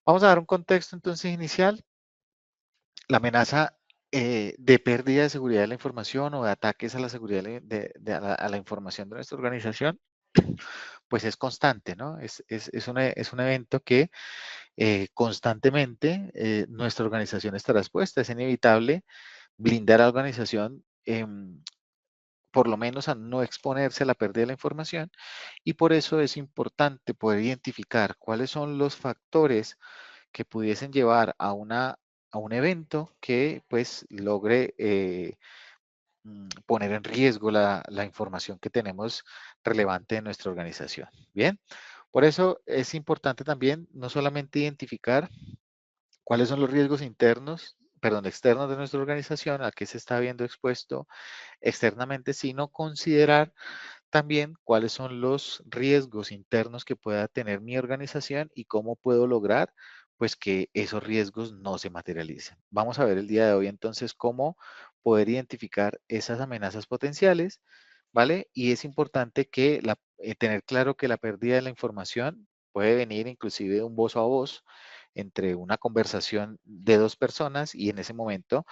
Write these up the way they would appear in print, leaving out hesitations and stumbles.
Vamos a dar un contexto entonces inicial. La amenaza de pérdida de seguridad de la información o de ataques a la seguridad a la información de nuestra organización, pues es constante, ¿no? Es un evento que constantemente nuestra organización estará expuesta. Es inevitable blindar a la organización, por lo menos a no exponerse a la pérdida de la información, y por eso es importante poder identificar cuáles son los factores que pudiesen llevar a un evento que pues logre poner en riesgo la información que tenemos relevante en nuestra organización. Bien, por eso es importante también no solamente identificar cuáles son los riesgos internos, perdón, externos de nuestra organización, a qué se está viendo expuesto externamente, sino considerar también cuáles son los riesgos internos que pueda tener mi organización y cómo puedo lograr pues que esos riesgos no se materialicen. Vamos a ver el día de hoy entonces cómo poder identificar esas amenazas potenciales, ¿vale? Y es importante que tener claro que la pérdida de la información puede venir inclusive de un voz a voz entre una conversación de dos personas y en ese momento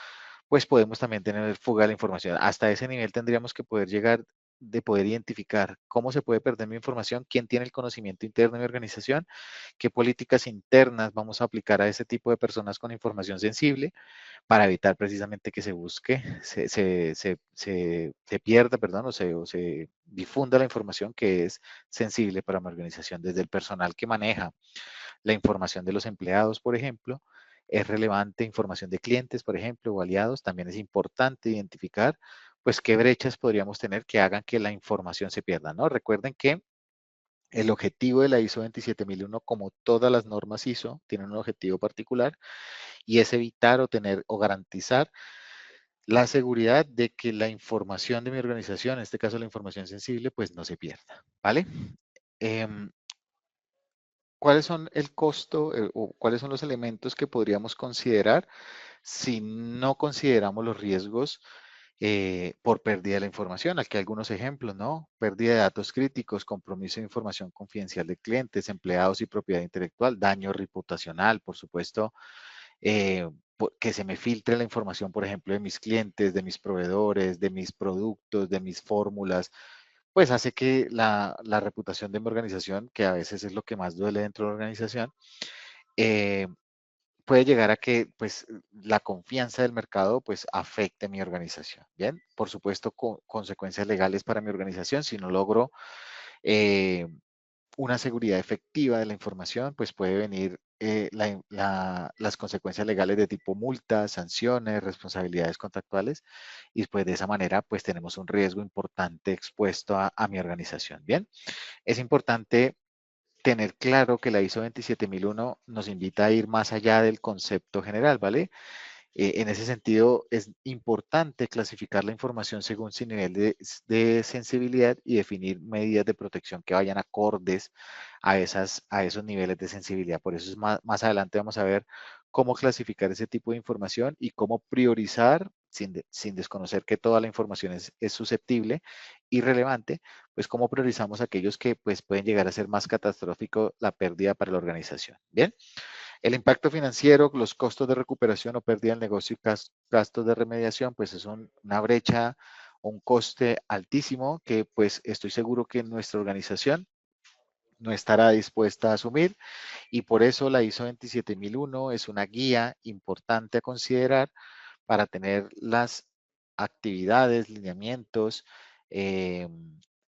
pues podemos también tener fuga de la información. Hasta ese nivel tendríamos que poder llegar de poder identificar cómo se puede perder mi información, quién tiene el conocimiento interno de mi organización, qué políticas internas vamos a aplicar a ese tipo de personas con información sensible para evitar precisamente que se busque, se pierda, perdón, o se difunda la información que es sensible para mi organización, desde el personal que maneja la información de los empleados, por ejemplo, es relevante información de clientes, por ejemplo, o aliados. También es importante identificar, pues, qué brechas podríamos tener que hagan que la información se pierda, ¿no? Recuerden que el objetivo de la ISO 27001, como todas las normas ISO, tienen un objetivo particular y es evitar o tener o garantizar la seguridad de que la información de mi organización, en este caso la información sensible, pues no se pierda, ¿vale? Em, ¿Cuáles son el costo o cuáles son los elementos que podríamos considerar si no consideramos los riesgos por pérdida de la información? Aquí algunos ejemplos, ¿no? Pérdida de datos críticos, compromiso de información confidencial de clientes, empleados y propiedad intelectual, daño reputacional, por supuesto, que se me filtre la información, por ejemplo, de mis clientes, de mis proveedores, de mis productos, de mis fórmulas, pues hace que la reputación de mi organización, que a veces es lo que más duele dentro de la organización, eh, puede llegar a que pues la confianza del mercado pues afecte mi organización. Bien, por supuesto con consecuencias legales para mi organización si no logro eh, una seguridad efectiva de la información, pues puede venir las consecuencias legales de tipo multas, sanciones, responsabilidades contractuales y pues de esa manera pues tenemos un riesgo importante expuesto a mi organización. Bien, es importante tener claro que la ISO 27001 nos invita a ir más allá del concepto general, ¿vale? En ese sentido, es importante clasificar la información según su nivel de sensibilidad y definir medidas de protección que vayan acordes a esos niveles de sensibilidad. Por eso es más adelante vamos a ver cómo clasificar ese tipo de información y cómo priorizar, sin desconocer que toda la información es susceptible y relevante, pues cómo priorizamos aquellos que pues, pueden llegar a ser más catastrófico la pérdida para la organización. Bien. El impacto financiero, los costos de recuperación o pérdida del negocio y gastos de remediación, pues es una brecha o un coste altísimo que pues estoy seguro que nuestra organización no estará dispuesta a asumir y por eso la ISO 27001 es una guía importante a considerar para tener las actividades, lineamientos, eh,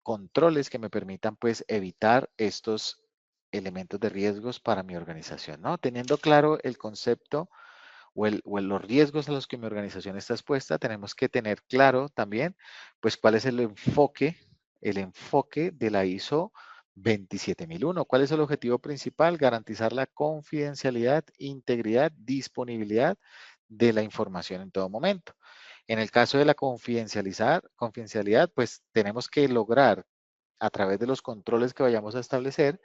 controles que me permitan pues evitar estos elementos de riesgos para mi organización, ¿no? Teniendo claro el concepto los riesgos a los que mi organización está expuesta, tenemos que tener claro también pues cuál es el enfoque de la ISO 27001. ¿Cuál es el objetivo principal? Garantizar la confidencialidad, integridad, disponibilidad de la información en todo momento. En el caso de la confidencialidad, pues tenemos que lograr a través de los controles que vayamos a establecer,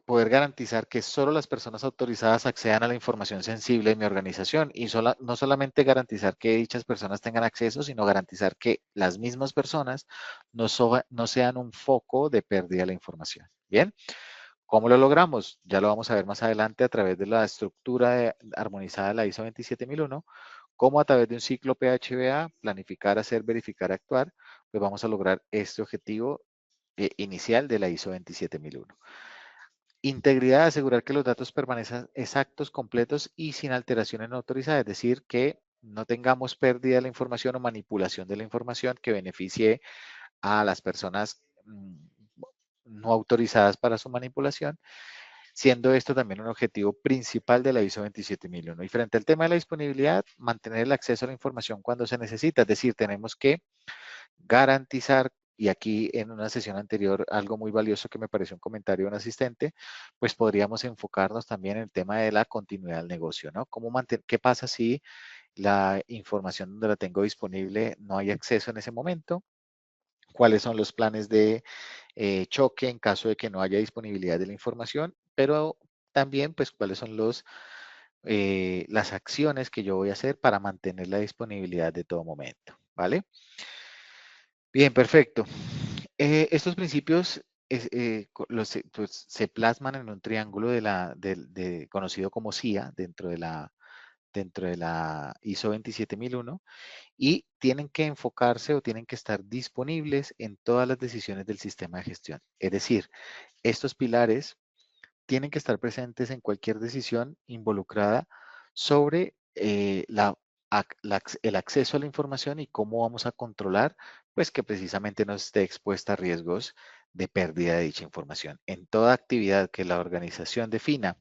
poder garantizar que solo las personas autorizadas accedan a la información sensible de mi organización y no solamente garantizar que dichas personas tengan acceso, sino garantizar que las mismas personas no sean un foco de pérdida de la información. Bien, ¿Cómo lo logramos? Ya lo vamos a ver más adelante a través de la estructura armonizada de la ISO 27001, como a través de un ciclo PHBA, planificar, hacer, verificar, actuar, pues vamos a lograr este objetivo inicial de la ISO 27001. Integridad, asegurar que los datos permanezcan exactos, completos y sin alteraciones no autorizadas, es decir, que no tengamos pérdida de la información o manipulación de la información que beneficie a las personas no autorizadas para su manipulación, siendo esto también un objetivo principal de la ISO 27001. Y frente al tema de la disponibilidad, mantener el acceso a la información cuando se necesita, es decir, tenemos que garantizar, y aquí en una sesión anterior algo muy valioso que me pareció un comentario de un asistente, pues podríamos enfocarnos también en el tema de la continuidad del negocio, ¿no? ¿Qué pasa si la información donde la tengo disponible no hay acceso en ese momento? ¿Cuáles son los planes de choque en caso de que no haya disponibilidad de la información? Pero también, pues, cuáles son las acciones que yo voy a hacer para mantener la disponibilidad de todo momento, ¿vale? Bien, perfecto. Estos principios pues, se plasman en un triángulo conocido como CIA dentro de la ISO 27001 y tienen que enfocarse o tienen que estar disponibles en todas las decisiones del sistema de gestión. Es decir, estos pilares tienen que estar presentes en cualquier decisión involucrada sobre el acceso a la información y cómo vamos a controlar, pues que precisamente no esté expuesta a riesgos de pérdida de dicha información. En toda actividad que la organización defina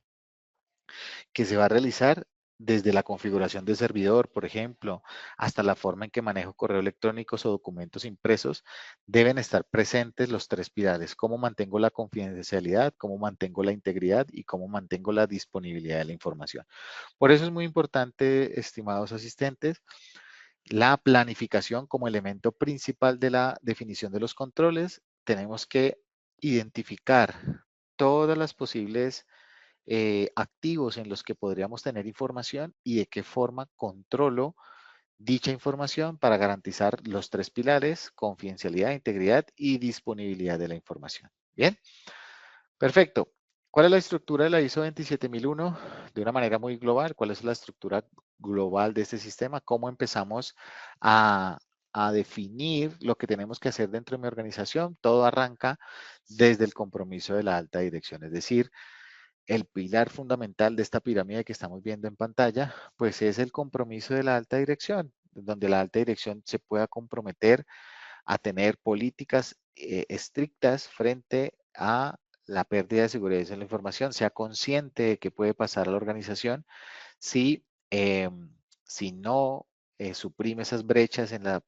que se va a realizar desde la configuración del servidor, por ejemplo, hasta la forma en que manejo correo electrónicos o documentos impresos, deben estar presentes los tres pilares: cómo mantengo la confidencialidad, cómo mantengo la integridad y cómo mantengo la disponibilidad de la información. Por eso es muy importante, estimados asistentes, la planificación como elemento principal de la definición de los controles. Tenemos que identificar todas las posibles activos en los que podríamos tener información y de qué forma controlo dicha información para garantizar los tres pilares: confidencialidad, integridad y disponibilidad de la información. Bien, perfecto. ¿Cuál es la estructura de la ISO 27001? De una manera muy global, ¿cuál es la estructura global de este sistema? ¿Cómo empezamos a, a definir lo que tenemos que hacer dentro de mi organización? Todo arranca desde el compromiso de la alta dirección, es decir, el pilar fundamental de esta pirámide que estamos viendo en pantalla, pues es el compromiso de la alta dirección, donde la alta dirección se pueda comprometer a tener políticas estrictas frente a la pérdida de seguridad en la información, sea consciente de que puede pasar a la organización si, si no suprime esas brechas en la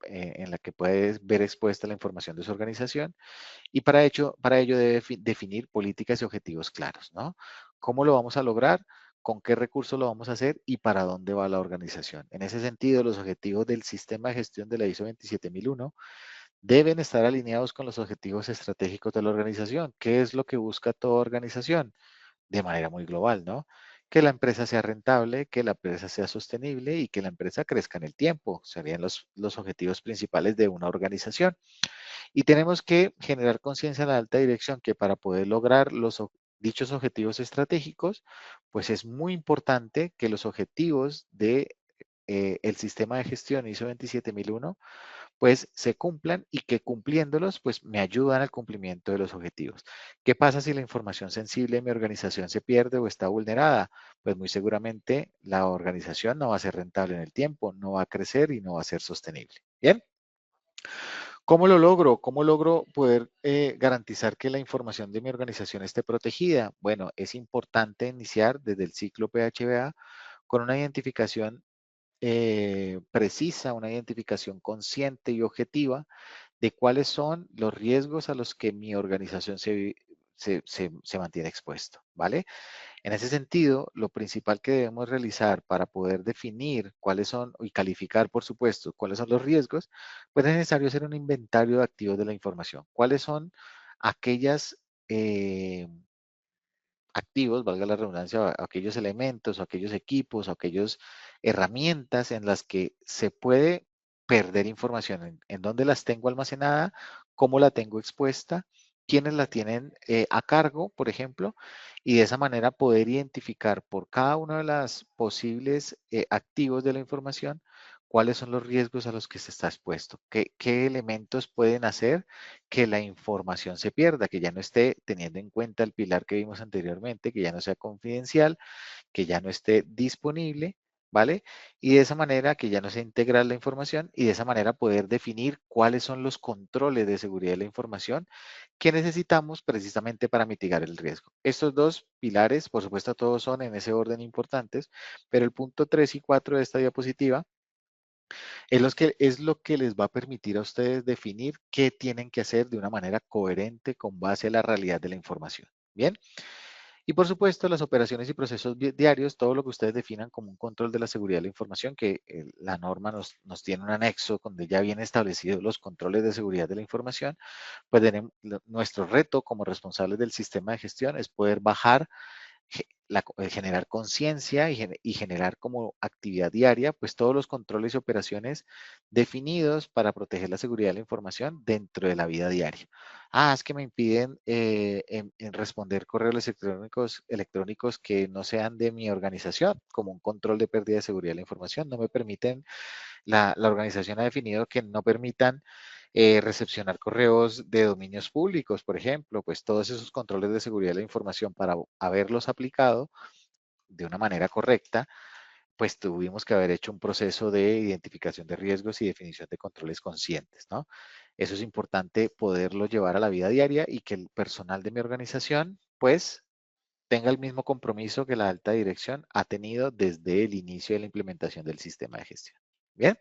que puede ver expuesta la información de su organización, y para ello debe definir políticas y objetivos claros, ¿no? ¿Cómo lo vamos a lograr? ¿Con qué recursos lo vamos a hacer? ¿Y para dónde va la organización? En ese sentido, los objetivos del sistema de gestión de la ISO 27001 deben estar alineados con los objetivos estratégicos de la organización. ¿Qué es lo que busca toda organización? De manera muy global, ¿no? Que la empresa sea rentable, que la empresa sea sostenible y que la empresa crezca en el tiempo. Serían los objetivos principales de una organización. Y tenemos que generar conciencia en la alta dirección que para poder lograr dichos objetivos estratégicos, pues es muy importante que los objetivos de el sistema de gestión ISO 27001 pues se cumplan y que cumpliéndolos pues me ayudan al cumplimiento de los objetivos. ¿Qué pasa si la información sensible de mi organización se pierde o está vulnerada? Pues muy seguramente la organización no va a ser rentable en el tiempo, no va a crecer y no va a ser sostenible. Bien. ¿Cómo lo logro? ¿Cómo logro poder garantizar que la información de mi organización esté protegida? Bueno, es importante iniciar desde el ciclo PHBA con una identificación precisa, una identificación consciente y objetiva de cuáles son los riesgos a los que mi organización se mantiene expuesto, ¿vale? En ese sentido, lo principal que debemos realizar para poder definir cuáles son y calificar, por supuesto, cuáles son los riesgos, pues es necesario hacer un inventario de activos de la información. ¿Cuáles son aquellas activos, valga la redundancia, aquellos elementos, o aquellos equipos, o aquellas herramientas en las que se puede perder información? En dónde las tengo almacenada, cómo la tengo expuesta quiénes la tienen a cargo, por ejemplo, y de esa manera poder identificar por cada uno de los posibles activos de la información cuáles son los riesgos a los que se está expuesto, qué elementos pueden hacer que la información se pierda, que ya no esté teniendo en cuenta el pilar que vimos anteriormente, que ya no sea confidencial, que ya no esté disponible, ¿vale? Y de esa manera que ya no se integra la información y de esa manera poder definir cuáles son los controles de seguridad de la información que necesitamos precisamente para mitigar el riesgo. Estos dos pilares, por supuesto, todos son en ese orden importantes, pero el punto 3 y 4 de esta diapositiva es lo que les va a permitir a ustedes definir qué tienen que hacer de una manera coherente con base a la realidad de la información. Bien. Y por supuesto, las operaciones y procesos diarios, todo lo que ustedes definan como un control de la seguridad de la información, que la norma nos tiene un anexo donde ya vienen establecidos los controles de seguridad de la información, pues nuestro reto como responsables del sistema de gestión es poder bajar generar conciencia y generar como actividad diaria, pues todos los controles y operaciones definidos para proteger la seguridad de la información dentro de la vida diaria. Ah, es que me impiden en responder correos electrónicos que no sean de mi organización, como un control de pérdida de seguridad de la información. No me permiten, la organización ha definido que no permitan recepcionar correos de dominios públicos, por ejemplo, pues todos esos controles de seguridad de la información para haberlos aplicado de una manera correcta, pues tuvimos que haber hecho un proceso de identificación de riesgos y definición de controles conscientes, ¿no? Eso es importante poderlo llevar a la vida diaria y que el personal de mi organización, pues, tenga el mismo compromiso que la alta dirección ha tenido desde el inicio de la implementación del sistema de gestión. Bien.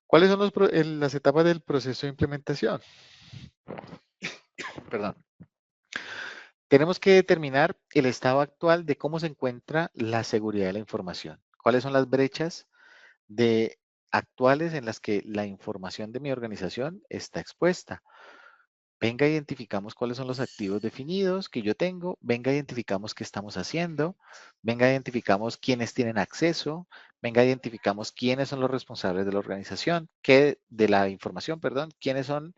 ¿Cuáles son las etapas del proceso de implementación? Perdón. Tenemos que determinar el estado actual de cómo se encuentra la seguridad de la información. ¿Cuáles son las brechas de actuales en las que la información de mi organización está expuesta? Venga, identificamos cuáles son los activos definidos que yo tengo, venga, identificamos qué estamos haciendo, venga, identificamos quiénes tienen acceso, venga, identificamos quiénes son los responsables de la organización, de la información, perdón, quiénes son,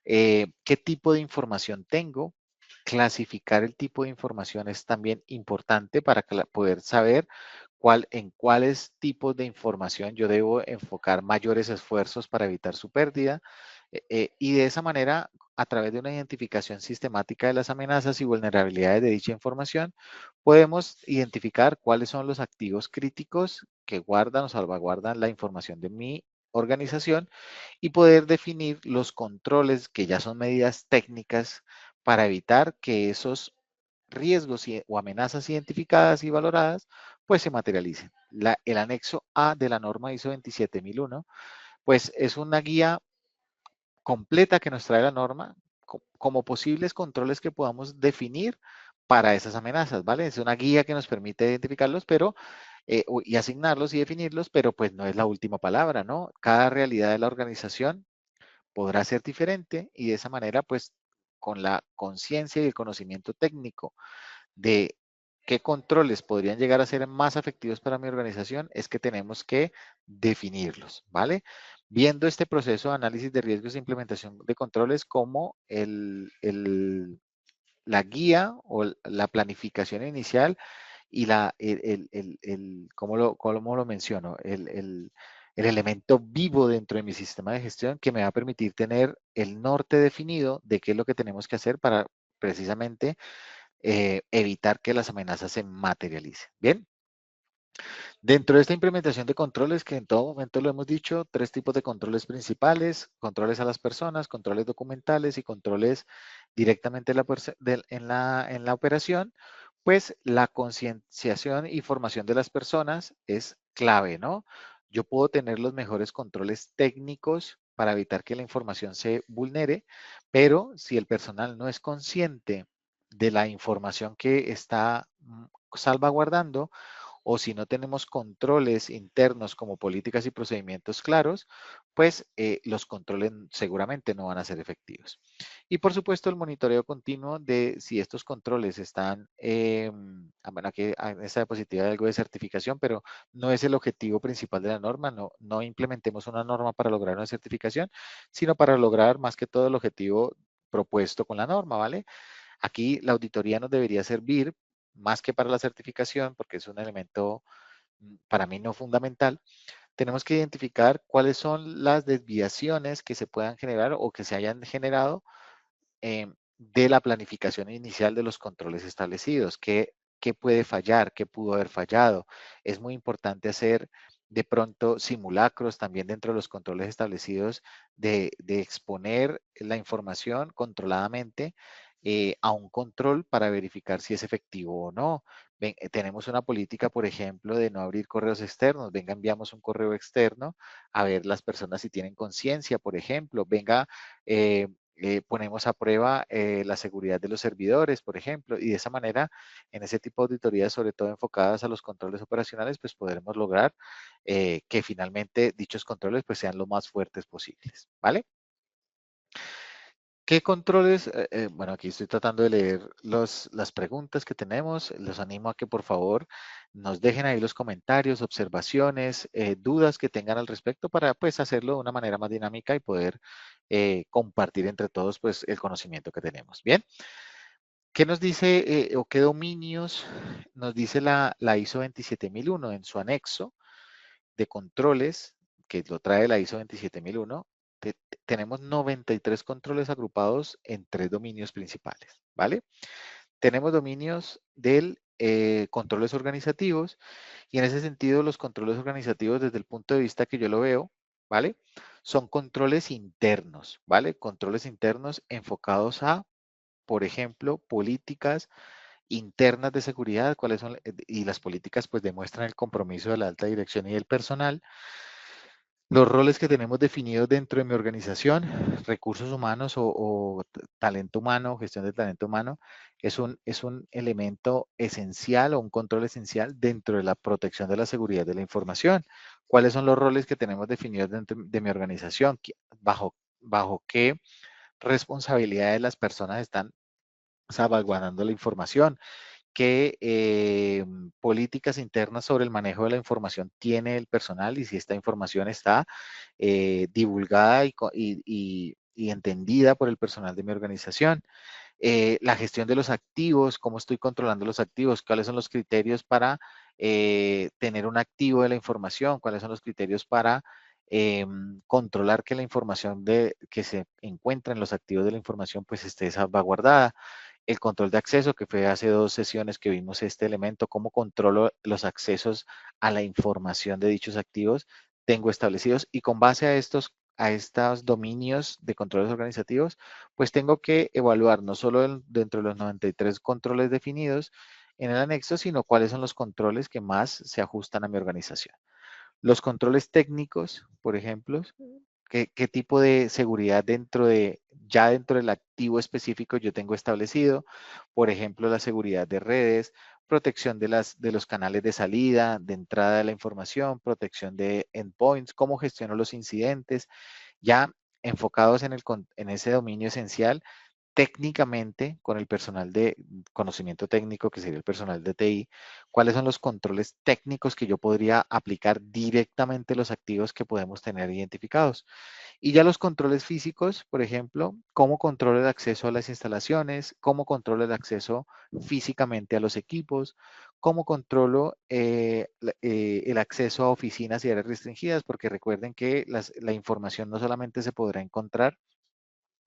qué tipo de información tengo. Clasificar el tipo de información es también importante para poder saber en cuáles tipos de información yo debo enfocar mayores esfuerzos para evitar su pérdida. Y de esa manera, a través de una identificación sistemática de las amenazas y vulnerabilidades de dicha información, podemos identificar cuáles son los activos críticos que guardan o salvaguardan la información de mi organización y poder definir los controles que ya son medidas técnicas para evitar que esos riesgos o amenazas identificadas y valoradas pues se materialicen. El anexo A de la norma ISO 27001 pues es una guía completa que nos trae la norma como posibles controles que podamos definir para esas amenazas, ¿vale? Es una guía que nos permite identificarlos, pero y asignarlos y definirlos, pero pues no es la última palabra, ¿no? Cada realidad de la organización podrá ser diferente y de esa manera, pues, con la conciencia y el conocimiento técnico de qué controles podrían llegar a ser más efectivos para mi organización, es que tenemos que definirlos, ¿vale? Viendo este proceso de análisis de riesgos e implementación de controles como la guía o la planificación inicial y ¿cómo lo menciono? El elemento vivo dentro de mi sistema de gestión que me va a permitir tener el norte definido de qué es lo que tenemos que hacer para precisamente evitar que las amenazas se materialicen. Bien. Dentro de esta implementación de controles, que en todo momento lo hemos dicho, tres tipos de controles principales: controles a las personas, controles documentales y controles directamente en la operación. Pues la concienciación y formación de las personas es clave, ¿no? Yo puedo tener los mejores controles técnicos para evitar que la información se vulnere, pero si el personal no es consciente de la información que está salvaguardando, o si no tenemos controles internos como políticas y procedimientos claros, pues los controles seguramente no van a ser efectivos. Y por supuesto el monitoreo continuo de si estos controles están, bueno, aquí en esta diapositiva hay algo de certificación, pero no es el objetivo principal de la norma, no implementemos una norma para lograr una certificación, sino para lograr más que todo el objetivo propuesto con la norma, ¿vale? Aquí la auditoría nos debería servir más que para la certificación, porque es un elemento para mí no fundamental. Tenemos que identificar cuáles son las desviaciones que se puedan generar o que se hayan generado de la planificación inicial de los controles establecidos. ¿Qué puede fallar? ¿Qué pudo haber fallado? Es muy importante hacer de pronto simulacros también dentro de los controles establecidos de exponer la información controladamente a un control para verificar si es efectivo o no. Tenemos una política, por ejemplo, de no abrir correos externos. Venga, enviamos un correo externo a ver las personas si tienen conciencia, por ejemplo. Venga, ponemos a prueba la seguridad de los servidores, por ejemplo, y de esa manera, en ese tipo de auditorías, sobre todo enfocadas a los controles operacionales, pues podremos lograr que finalmente dichos controles pues sean lo más fuertes posibles, ¿vale? ¿Qué controles? Bueno, aquí estoy tratando de leer las preguntas que tenemos. Los animo a que por favor nos dejen ahí los comentarios, observaciones, dudas que tengan al respecto para pues hacerlo de una manera más dinámica y poder compartir entre todos pues el conocimiento que tenemos. Bien, ¿qué nos dice o qué dominios nos dice la ISO 27001 en su anexo de controles que lo trae la ISO 27001? Tenemos 93 controles agrupados en 3 dominios principales, ¿vale? Tenemos dominios del controles organizativos y en ese sentido los controles organizativos desde el punto de vista que yo lo veo, ¿vale? Son controles internos, ¿vale? Controles internos enfocados a, por ejemplo, políticas internas de seguridad, cuáles son, y las políticas pues demuestran el compromiso de la alta dirección y del personal. Los roles que tenemos definidos dentro de mi organización, recursos humanos o talento humano, gestión de talento humano, es un elemento esencial o un control esencial dentro de la protección de la seguridad de la información. ¿Cuáles son los roles que tenemos definidos dentro de mi organización? Bajo qué responsabilidades las personas están salvaguardando la información? ¿Qué políticas internas sobre el manejo de la información tiene el personal y si esta información está divulgada y entendida por el personal de mi organización? La gestión de los activos, cómo estoy controlando los activos, cuáles son los criterios para tener un activo de la información, cuáles son los criterios para controlar que la información que se encuentra en los activos de la información pues esté salvaguardada. El control de acceso, que fue hace 2 sesiones que vimos este elemento, cómo controlo los accesos a la información de dichos activos tengo establecidos y con base a estos dominios de controles organizativos, pues tengo que evaluar no solo dentro de los 93 controles definidos en el anexo, sino cuáles son los controles que más se ajustan a mi organización. Los controles técnicos, por ejemplo, qué tipo de seguridad ya dentro del activo específico yo tengo establecido. Por ejemplo, la seguridad de redes, protección de los canales de salida, de entrada de la información, protección de endpoints, cómo gestiono los incidentes, ya enfocados en ese dominio esencial técnicamente con el personal de conocimiento técnico, que sería el personal de TI, cuáles son los controles técnicos que yo podría aplicar directamente los activos que podemos tener identificados. Y ya los controles físicos, por ejemplo, cómo controlo el acceso a las instalaciones, cómo controlo el acceso físicamente a los equipos, cómo controlo el acceso a oficinas y áreas restringidas, porque recuerden que la información no solamente se podrá encontrar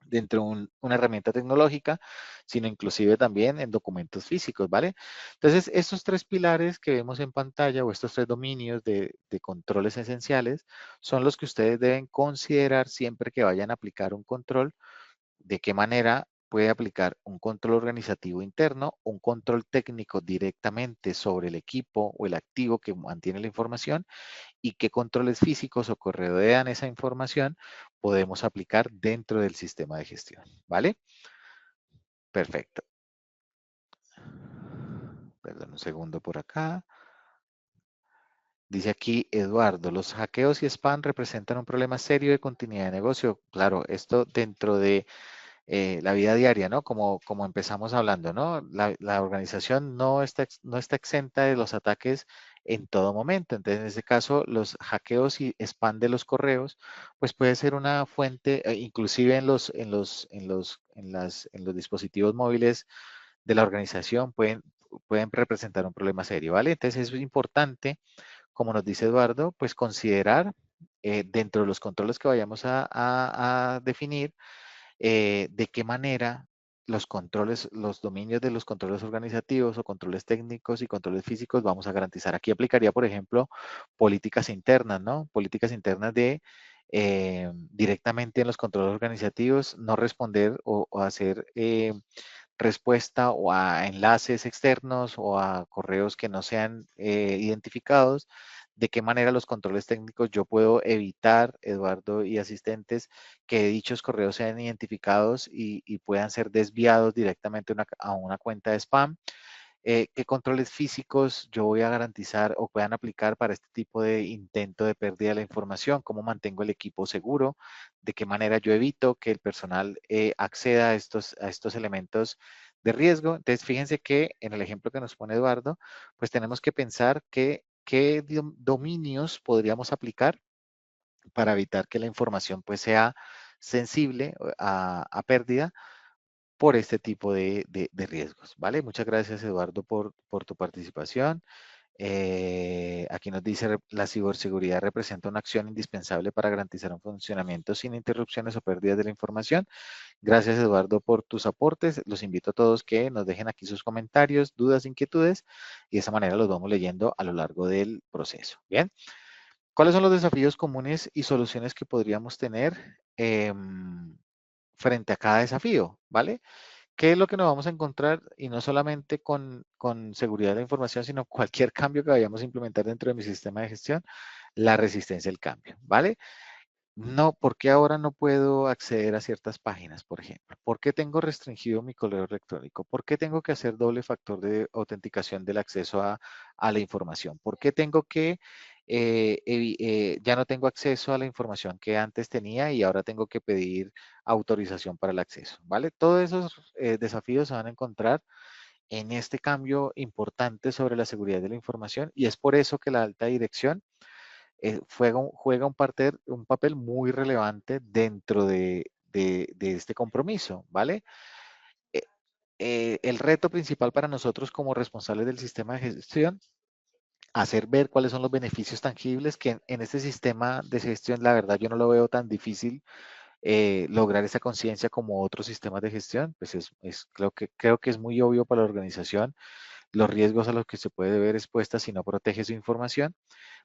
dentro de una herramienta tecnológica, sino inclusive también en documentos físicos, ¿vale? Entonces, estos 3 pilares que vemos en pantalla o estos 3 dominios de controles esenciales son los que ustedes deben considerar siempre que vayan a aplicar un control, de qué manera puede aplicar un control organizativo interno, un control técnico directamente sobre el equipo o el activo que mantiene la información y qué controles físicos o que rodean esa información podemos aplicar dentro del sistema de gestión, ¿vale? Perfecto. Perdón un segundo por acá. Dice aquí Eduardo, los hackeos y spam representan un problema serio de continuidad de negocio. Claro, esto dentro de la vida diaria, ¿no? Como empezamos hablando, ¿no? La organización no está exenta de los ataques en todo momento. Entonces, en este caso, los hackeos y spam de los correos, pues puede ser una fuente, inclusive en los dispositivos móviles de la organización pueden representar un problema serio, ¿vale? Entonces, es importante, como nos dice Eduardo, pues considerar dentro de los controles que vayamos a definir, de qué manera los controles, los dominios de los controles organizativos o controles técnicos y controles físicos vamos a garantizar. Aquí aplicaría, por ejemplo, políticas internas, ¿no? Políticas internas de directamente en los controles organizativos, no responder o hacer respuesta o a enlaces externos o a correos que no sean identificados. De qué manera los controles técnicos yo puedo evitar, Eduardo y asistentes, que dichos correos sean identificados y puedan ser desviados directamente a una cuenta de spam. ¿Qué controles físicos yo voy a garantizar o puedan aplicar para este tipo de intento de pérdida de la información? ¿Cómo mantengo el equipo seguro? ¿De qué manera yo evito que el personal acceda a estos elementos de riesgo? Entonces, fíjense que en el ejemplo que nos pone Eduardo, pues tenemos que pensar qué dominios podríamos aplicar para evitar que la información pues sea sensible a pérdida por este tipo de riesgos, ¿vale? Muchas gracias, Eduardo, por tu participación. Aquí nos dice, la ciberseguridad representa una acción indispensable para garantizar un funcionamiento sin interrupciones o pérdidas de la información. Gracias, Eduardo, por tus aportes. Los invito a todos que nos dejen aquí sus comentarios, dudas, inquietudes, y de esa manera los vamos leyendo a lo largo del proceso. Bien, ¿cuáles son los desafíos comunes y soluciones que podríamos tener frente a cada desafío? ¿Vale? ¿Qué es lo que nos vamos a encontrar? Y no solamente con seguridad de la información, sino cualquier cambio que vayamos a implementar dentro de mi sistema de gestión, la resistencia al cambio, ¿vale? No, ¿por qué ahora no puedo acceder a ciertas páginas, por ejemplo? ¿Por qué tengo restringido mi correo electrónico? ¿Por qué tengo que hacer doble factor de autenticación del acceso a la información? ¿Por qué tengo que, ya no tengo acceso a la información que antes tenía y ahora tengo que pedir autorización para el acceso? ¿Vale? Todos esos desafíos se van a encontrar en este cambio importante sobre la seguridad de la información y es por eso que la alta dirección juega un papel muy relevante dentro de este compromiso, ¿vale? Eh, el reto principal para nosotros como responsables del sistema de gestión, hacer ver cuáles son los beneficios tangibles que en este sistema de gestión, la verdad, yo no lo veo tan difícil lograr esa conciencia como otros sistemas de gestión, pues creo que es muy obvio para la organización los riesgos a los que se puede ver expuesta si no protege su información.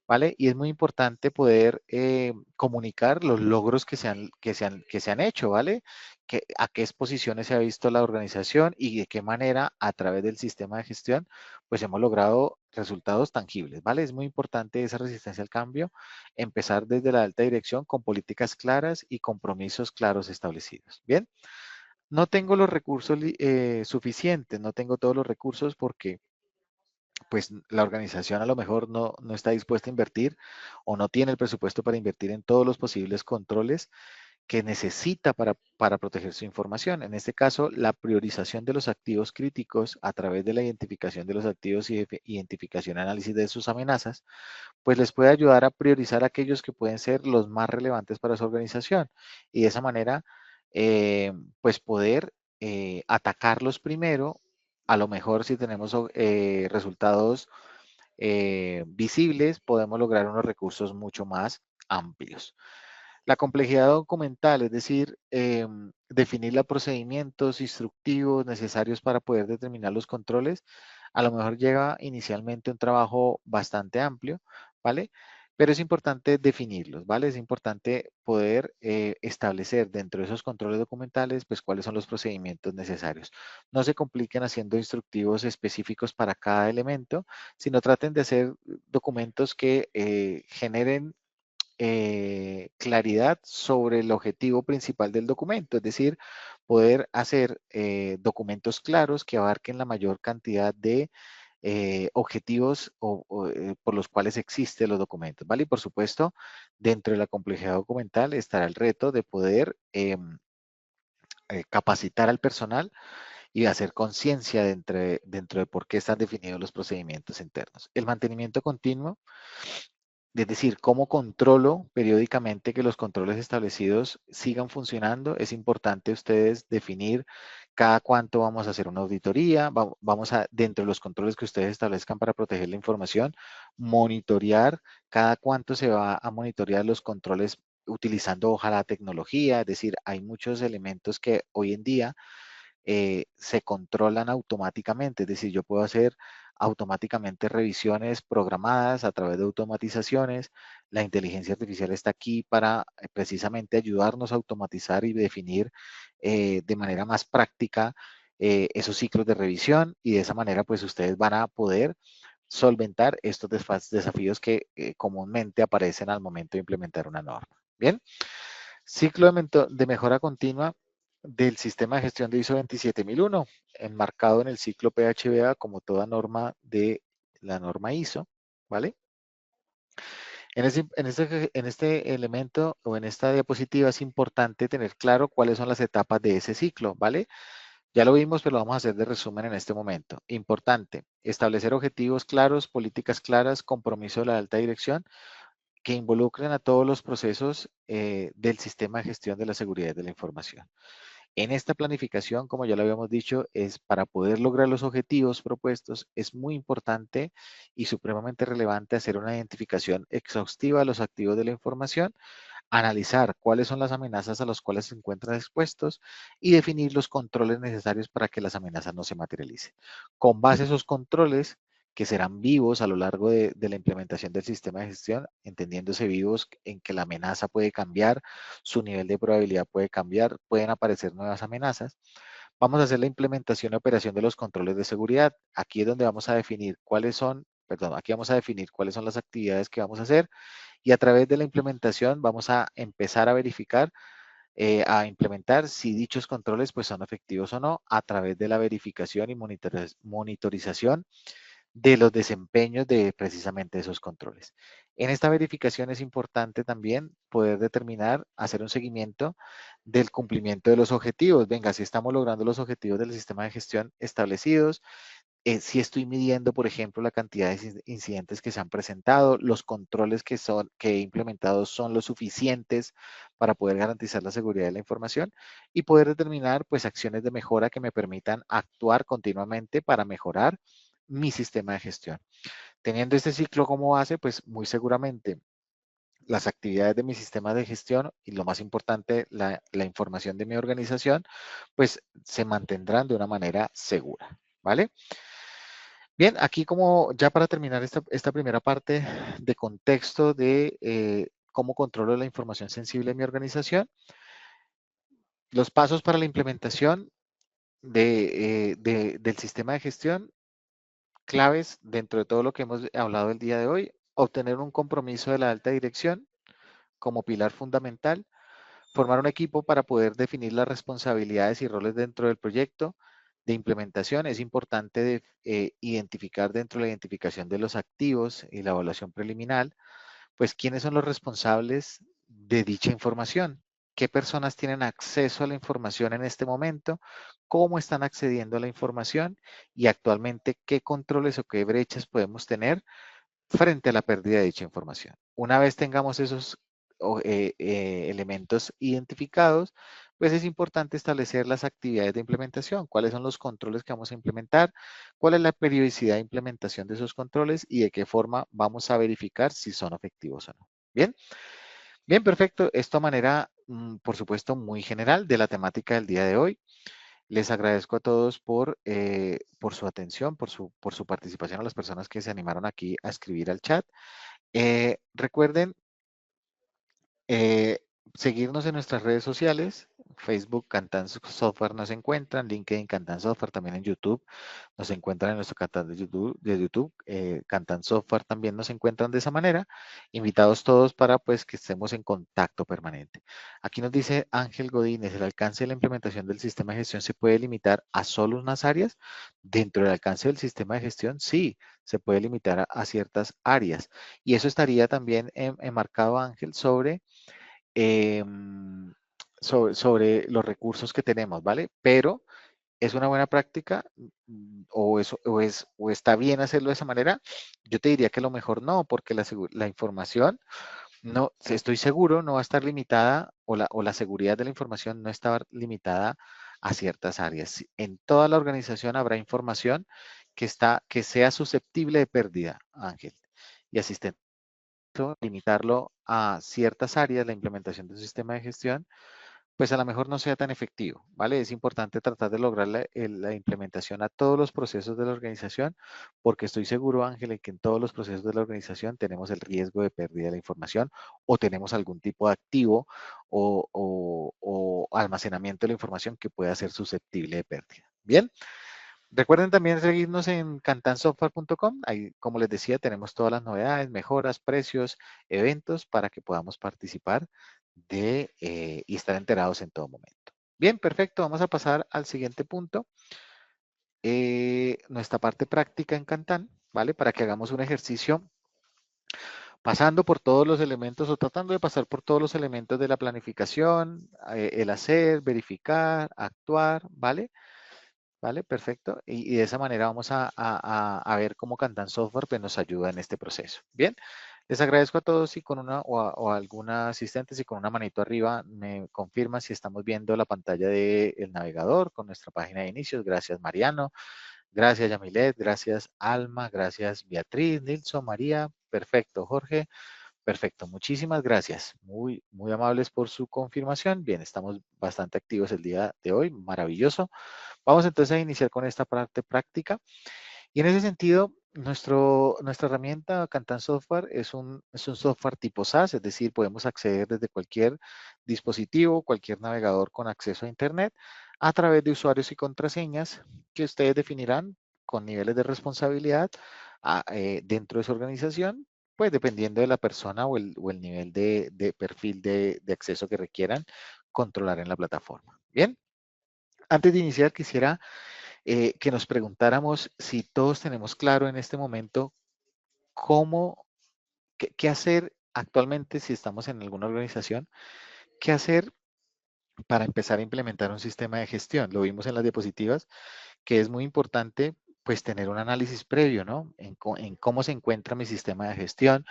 ¿Vale? Y es muy importante poder comunicar los logros que se han hecho, ¿vale? A qué exposiciones se ha visto la organización y de qué manera a través del sistema de gestión, pues hemos logrado resultados tangibles, ¿vale? Es muy importante esa resistencia al cambio, empezar desde la alta dirección con políticas claras y compromisos claros establecidos. Bien, no tengo los recursos suficientes, no tengo todos los recursos porque pues la organización a lo mejor no está dispuesta a invertir o no tiene el presupuesto para invertir en todos los posibles controles que necesita para proteger su información. En este caso, la priorización de los activos críticos a través de la identificación de los activos y identificación y análisis de sus amenazas, pues les puede ayudar a priorizar aquellos que pueden ser los más relevantes para su organización y de esa manera, pues poder atacarlos primero. A lo mejor si tenemos resultados visibles, podemos lograr unos recursos mucho más amplios. La complejidad documental, es decir, definir los procedimientos instructivos necesarios para poder determinar los controles, a lo mejor lleva inicialmente un trabajo bastante amplio, ¿vale? Pero es importante definirlos, ¿vale? Es importante poder establecer dentro de esos controles documentales, pues, cuáles son los procedimientos necesarios. No se compliquen haciendo instructivos específicos para cada elemento, sino traten de hacer documentos que generen claridad sobre el objetivo principal del documento, es decir, poder hacer documentos claros que abarquen la mayor cantidad de objetivos por los cuales existen los documentos, ¿vale? Y por supuesto, dentro de la complejidad documental estará el reto de poder capacitar al personal y hacer conciencia dentro de por qué están definidos los procedimientos internos. El mantenimiento continuo, es decir, cómo controlo periódicamente que los controles establecidos sigan funcionando. Es importante ustedes definir cada cuánto vamos a hacer una auditoría, vamos a, dentro de los controles que ustedes establezcan para proteger la información, monitorear cada cuánto se va a monitorear los controles utilizando ojalá tecnología, es decir, hay muchos elementos que hoy en día se controlan automáticamente, es decir, yo puedo hacer automáticamente revisiones programadas a través de automatizaciones. La inteligencia artificial está aquí para precisamente ayudarnos a automatizar y definir de manera más práctica esos ciclos de revisión y de esa manera pues ustedes van a poder solventar estos desafíos que comúnmente aparecen al momento de implementar una norma. Bien, ciclo de mejora continua del sistema de gestión de ISO 27001, enmarcado en el ciclo PHBA como toda norma de la norma ISO, ¿vale? En este elemento o en esta diapositiva es importante tener claro cuáles son las etapas de ese ciclo, ¿vale? Ya lo vimos, pero lo vamos a hacer de resumen en este momento. Importante, establecer objetivos claros, políticas claras, compromiso de la alta dirección que involucren a todos los procesos del sistema de gestión de la seguridad de la información. En esta planificación, como ya lo habíamos dicho, es para poder lograr los objetivos propuestos, es muy importante y supremamente relevante hacer una identificación exhaustiva de los activos de la información, analizar cuáles son las amenazas a las cuales se encuentran expuestos y definir los controles necesarios para que las amenazas no se materialicen. Con base a esos controles, que serán vivos a lo largo de la implementación del sistema de gestión, entendiéndose vivos en que la amenaza puede cambiar, su nivel de probabilidad puede cambiar, pueden aparecer nuevas amenazas. Vamos a hacer la implementación y operación de los controles de seguridad. Aquí es donde vamos a definir cuáles son, perdón, aquí vamos a definir cuáles son las actividades que vamos a hacer y a través de la implementación vamos a empezar a verificar, a implementar si dichos controles pues son efectivos o no a través de la verificación y monitorización de los desempeños de precisamente esos controles. En esta verificación es importante también poder determinar, hacer un seguimiento del cumplimiento de los objetivos. Venga, si estamos logrando los objetivos del sistema de gestión establecidos, si estoy midiendo, por ejemplo, la cantidad de incidentes que se han presentado, los controles que he implementado son lo suficientes para poder garantizar la seguridad de la información y poder determinar pues acciones de mejora que me permitan actuar continuamente para mejorar mi sistema de gestión. Teniendo este ciclo como base, pues muy seguramente las actividades de mi sistema de gestión y lo más importante, la información de mi organización, pues se mantendrán de una manera segura, ¿vale? Bien, aquí como ya para terminar esta primera parte de contexto de cómo controlo la información sensible en mi organización, los pasos para la implementación del sistema de gestión, claves dentro de todo lo que hemos hablado el día de hoy, obtener un compromiso de la alta dirección como pilar fundamental, formar un equipo para poder definir las responsabilidades y roles dentro del proyecto de implementación. Es importante identificar dentro de la identificación de los activos y la evaluación preliminar, pues quiénes son los responsables de dicha información, qué personas tienen acceso a la información en este momento, cómo están accediendo a la información y actualmente qué controles o qué brechas podemos tener frente a la pérdida de dicha información. Una vez tengamos esos elementos identificados, pues es importante establecer las actividades de implementación, cuáles son los controles que vamos a implementar, cuál es la periodicidad de implementación de esos controles y de qué forma vamos a verificar si son efectivos o no. Bien, bien, perfecto. Esto a manera, por supuesto, muy general de la temática del día de hoy. Les agradezco a todos por su atención, por su participación, a las personas que se animaron aquí a escribir al chat. Recuerden eh, seguirnos en nuestras redes sociales, Facebook Cantan Software nos encuentran, LinkedIn Cantan Software, también en YouTube nos encuentran en nuestro canal de YouTube, Cantan Software también nos encuentran de esa manera. Invitados todos para pues que estemos en contacto permanente. Aquí nos dice Ángel Godínez, el alcance de la implementación del sistema de gestión se puede limitar a solo unas áreas. Dentro del alcance del sistema de gestión, sí, se puede limitar a ciertas áreas. Y eso estaría también enmarcado, Ángel, sobre sobre los recursos que tenemos, ¿vale? Pero ¿es una buena práctica o está bien hacerlo de esa manera? Yo te diría que lo mejor no, porque la información no, estoy seguro, no va a estar limitada o la seguridad de la información no está limitada a ciertas áreas. En toda la organización habrá información que sea susceptible de pérdida, Ángel. Y asistente, limitarlo a ciertas áreas, la implementación de un sistema de gestión, pues a lo mejor no sea tan efectivo, ¿vale? Es importante tratar de lograr la implementación a todos los procesos de la organización, porque estoy seguro, Ángel, que en todos los procesos de la organización tenemos el riesgo de pérdida de la información o tenemos algún tipo de activo o almacenamiento de la información que pueda ser susceptible de pérdida. Bien. Recuerden también seguirnos en cantansoftware.com. Ahí, como les decía, tenemos todas las novedades, mejoras, precios, eventos para que podamos participar y estar enterados en todo momento. Bien, perfecto. Vamos a pasar al siguiente punto. Nuestra parte práctica en Cantan, ¿vale? Para que hagamos un ejercicio pasando por todos los elementos o tratando de pasar por todos los elementos de la planificación, el hacer, verificar, actuar, ¿vale? ¿Vale? Perfecto. Y de esa manera vamos a ver cómo Cantan Software pues, nos ayuda en este proceso. Bien, les agradezco a todos y con una o a alguna asistente, si con una manito arriba me confirma si estamos viendo la pantalla del navegador con nuestra página de inicios. Gracias, Mariano. Gracias, Yamilet. Gracias, Alma. Gracias, Beatriz, Nilson, María. Perfecto, Jorge. Perfecto, muchísimas gracias. Muy, muy amables por su confirmación. Bien, estamos bastante activos el día de hoy. Maravilloso. Vamos entonces a iniciar con esta parte práctica. Y en ese sentido, nuestra herramienta Cantan Software es un software tipo SaaS, es decir, podemos acceder desde cualquier dispositivo, cualquier navegador con acceso a Internet, a través de usuarios y contraseñas que ustedes definirán con niveles de responsabilidad dentro de su organización, pues dependiendo de la persona o el nivel de perfil de acceso que requieran controlar en la plataforma. Bien, antes de iniciar quisiera que nos preguntáramos si todos tenemos claro en este momento cómo, qué hacer actualmente si estamos en alguna organización, qué hacer para empezar a implementar un sistema de gestión. Lo vimos en las diapositivas, que es muy importante pues tener un análisis previo, ¿no? En cómo se encuentra mi sistema de gestión,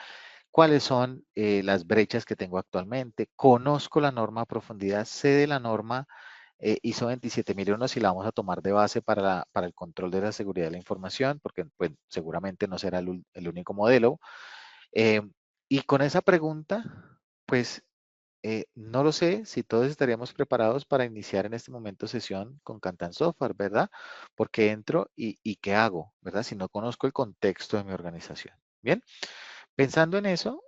cuáles son las brechas que tengo actualmente, conozco la norma a profundidad, sé de la norma ISO 27001 si la vamos a tomar de base para el control de la seguridad de la información, porque pues, seguramente no será el único modelo. Eh, y con esa pregunta, pues no lo sé si todos estaríamos preparados para iniciar en este momento sesión con Cantan Software, ¿verdad? Porque entro y ¿qué hago? ¿Verdad? Si no conozco el contexto de mi organización. Bien, pensando en eso,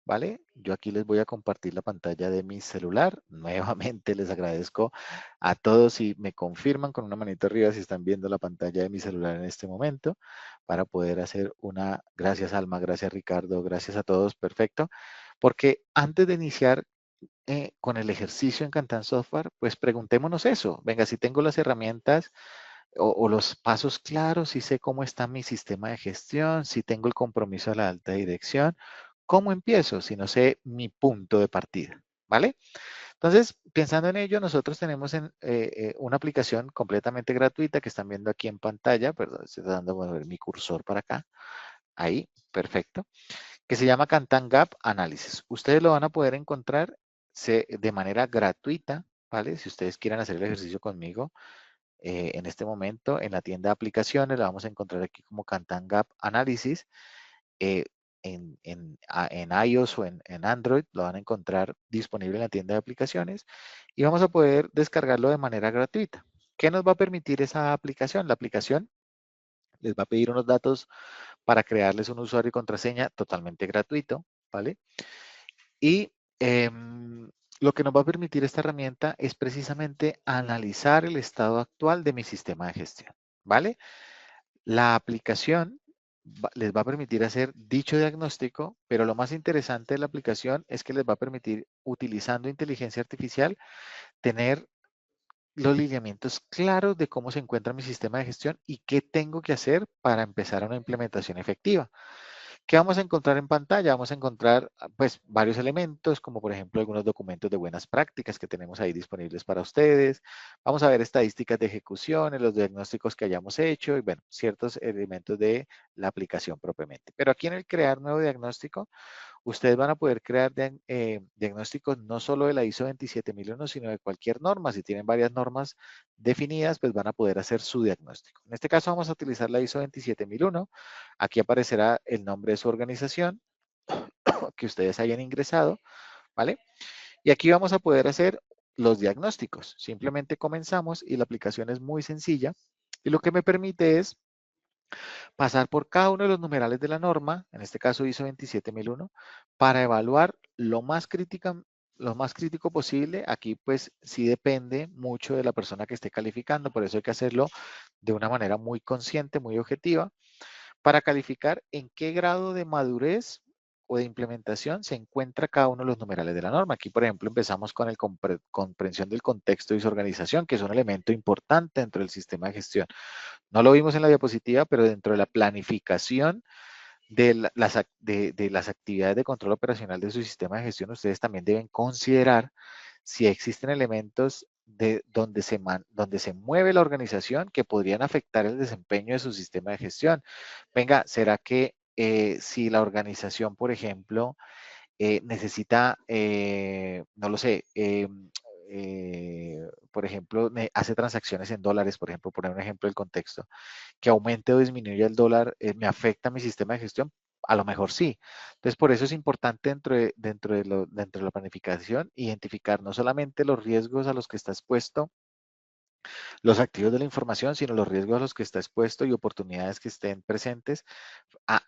¿vale? Yo aquí les voy a compartir la pantalla de mi celular. Nuevamente les agradezco a todos si me confirman con una manita arriba si están viendo la pantalla de mi celular en este momento para poder hacer gracias Alma, gracias Ricardo, gracias a todos, perfecto. Porque antes de iniciar con el ejercicio en Cantan Software, pues preguntémonos eso. Venga, si tengo las herramientas o los pasos claros, si sé cómo está mi sistema de gestión, si tengo el compromiso de la alta dirección, ¿cómo empiezo si no sé mi punto de partida? ¿Vale? Entonces, pensando en ello, nosotros tenemos una aplicación completamente gratuita que están viendo aquí en pantalla, perdón, estoy tratando de mover mi cursor para acá, ahí, perfecto, que se llama Cantan Gap Analysis. Ustedes lo van a poder encontrar de manera gratuita, ¿vale? Si ustedes quieren hacer el ejercicio conmigo, en este momento en la tienda de aplicaciones, la vamos a encontrar aquí como Cantan Gap Analysis. eh, en iOS o en Android lo van a encontrar disponible en la tienda de aplicaciones y vamos a poder descargarlo de manera gratuita. ¿Qué nos va a permitir esa aplicación? La aplicación les va a pedir unos datos para crearles un usuario y contraseña totalmente gratuito, ¿vale? Y lo que nos va a permitir esta herramienta es precisamente analizar el estado actual de mi sistema de gestión, ¿vale? La aplicación les va a permitir hacer dicho diagnóstico, pero lo más interesante de la aplicación es que les va a permitir, utilizando inteligencia artificial, tener los lineamientos claros de cómo se encuentra mi sistema de gestión y qué tengo que hacer para empezar una implementación efectiva. ¿Qué vamos a encontrar en pantalla? Vamos a encontrar pues varios elementos, como por ejemplo algunos documentos de buenas prácticas que tenemos ahí disponibles para ustedes. Vamos a ver estadísticas de ejecución, los diagnósticos que hayamos hecho y bueno, ciertos elementos de la aplicación propiamente. Pero aquí en el crear nuevo diagnóstico, ustedes van a poder crear diagnósticos no solo de la ISO 27001, sino de cualquier norma. Si tienen varias normas definidas, pues van a poder hacer su diagnóstico. En este caso vamos a utilizar la ISO 27001. Aquí aparecerá el nombre de su organización que ustedes hayan ingresado, ¿vale? Y aquí vamos a poder hacer los diagnósticos. Simplemente comenzamos y la aplicación es muy sencilla. Y lo que me permite es pasar por cada uno de los numerales de la norma, en este caso ISO 27001, para evaluar lo más crítico posible. Aquí pues sí depende mucho de la persona que esté calificando, por eso hay que hacerlo de una manera muy consciente, muy objetiva, para calificar en qué grado de madurez o de implementación se encuentra cada uno de los numerales de la norma. Aquí, por ejemplo, empezamos con el comprensión del contexto y su organización, que es un elemento importante dentro del sistema de gestión. No lo vimos en la diapositiva, pero dentro de la planificación de las actividades de control operacional de su sistema de gestión, ustedes también deben considerar si existen elementos donde se mueve la organización que podrían afectar el desempeño de su sistema de gestión. Venga, ¿será que si la organización, por ejemplo, necesita, no lo sé, por ejemplo, hace transacciones en dólares, por ejemplo, poner un ejemplo del contexto, que aumente o disminuya el dólar, ¿me afecta mi sistema de gestión? A lo mejor sí. Entonces, por eso es importante dentro de la planificación identificar no solamente los riesgos a los que está expuesto los activos de la información, sino los riesgos a los que está expuesto y oportunidades que estén presentes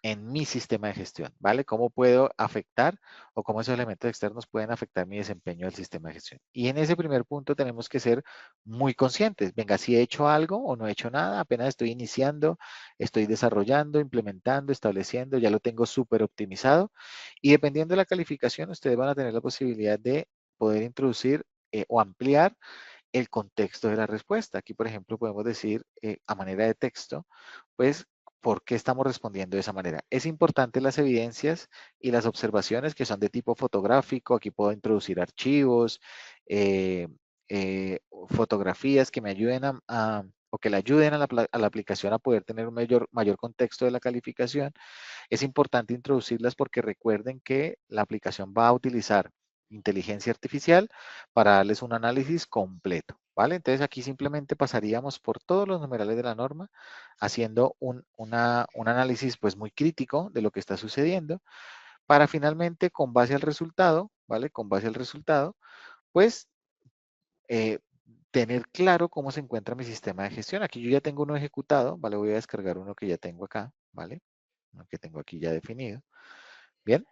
en mi sistema de gestión, ¿vale? ¿Cómo puedo afectar o cómo esos elementos externos pueden afectar mi desempeño del sistema de gestión? Y en ese primer punto tenemos que ser muy conscientes. Venga, si he hecho algo o no he hecho nada, apenas estoy iniciando, estoy desarrollando, implementando, estableciendo, ya lo tengo súper optimizado. Y dependiendo de la calificación, ustedes van a tener la posibilidad de poder introducir o ampliar el contexto de la respuesta. Aquí, por ejemplo, podemos decir a manera de texto, pues, ¿por qué estamos respondiendo de esa manera? Es importante las evidencias y las observaciones que son de tipo fotográfico. Aquí puedo introducir archivos, eh, fotografías que me ayuden o que le ayuden a la aplicación a poder tener un mayor contexto de la calificación. Es importante introducirlas porque recuerden que la aplicación va a utilizar inteligencia artificial para darles un análisis completo, ¿vale? Entonces aquí simplemente pasaríamos por todos los numerales de la norma haciendo un análisis pues muy crítico de lo que está sucediendo para finalmente con base al resultado, ¿vale? Con base al resultado, pues eh, tener claro cómo se encuentra mi sistema de gestión. Aquí yo ya tengo uno ejecutado, ¿vale? Voy a descargar uno que ya tengo acá, ¿vale? Uno que tengo aquí ya definido. Bien,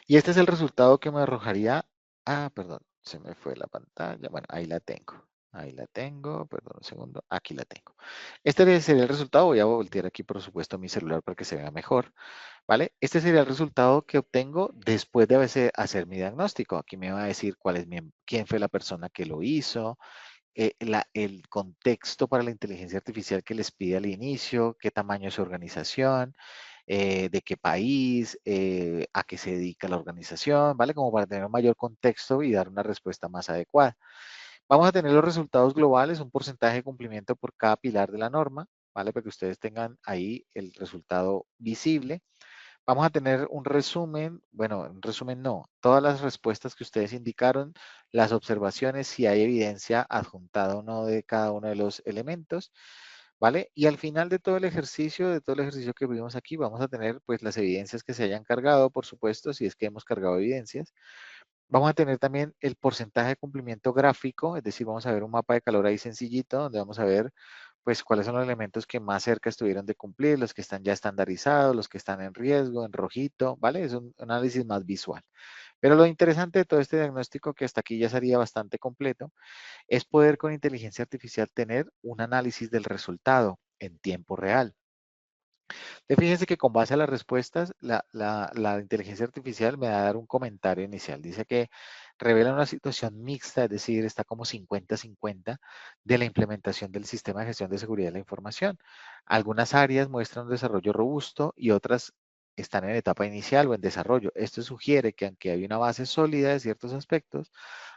y este es el resultado que me arrojaría. Ah, perdón, se me fue la pantalla. Bueno, ahí la tengo. Ahí la tengo, perdón un segundo, aquí la tengo. Este sería el resultado, voy a voltear aquí por supuesto mi celular para que se vea mejor, ¿vale? Este sería el resultado que obtengo después de hacer mi diagnóstico. Aquí me va a decir quién fue la persona que lo hizo, el contexto para la inteligencia artificial que les pide al inicio, qué tamaño es su organización, de qué país, a qué se dedica la organización, ¿vale? Como para tener un mayor contexto y dar una respuesta más adecuada. Vamos a tener los resultados globales, un porcentaje de cumplimiento por cada pilar de la norma, ¿vale? Para que ustedes tengan ahí el resultado visible. Vamos a tener un resumen, bueno, un resumen no, todas las respuestas que ustedes indicaron, las observaciones, si hay evidencia adjuntada o no de cada uno de los elementos, ¿vale? Y al final de todo el ejercicio que vimos aquí, vamos a tener pues las evidencias que se hayan cargado, por supuesto, si es que hemos cargado evidencias. Vamos a tener también el porcentaje de cumplimiento gráfico, es decir, vamos a ver un mapa de calor ahí sencillito, donde vamos a ver pues cuáles son los elementos que más cerca estuvieron de cumplir, los que están ya estandarizados, los que están en riesgo, en rojito, ¿vale? Es un análisis más visual. Pero lo interesante de todo este diagnóstico, que hasta aquí ya sería bastante completo, es poder con inteligencia artificial tener un análisis del resultado en tiempo real. Fíjense que con base a las respuestas, la inteligencia artificial me va a dar un comentario inicial. Dice que revela una situación mixta, es decir, está como 50-50 de la implementación del sistema de gestión de seguridad de la información. Algunas áreas muestran un desarrollo robusto y otras están en etapa inicial o en desarrollo. Esto sugiere que aunque hay una base sólida de ciertos aspectos,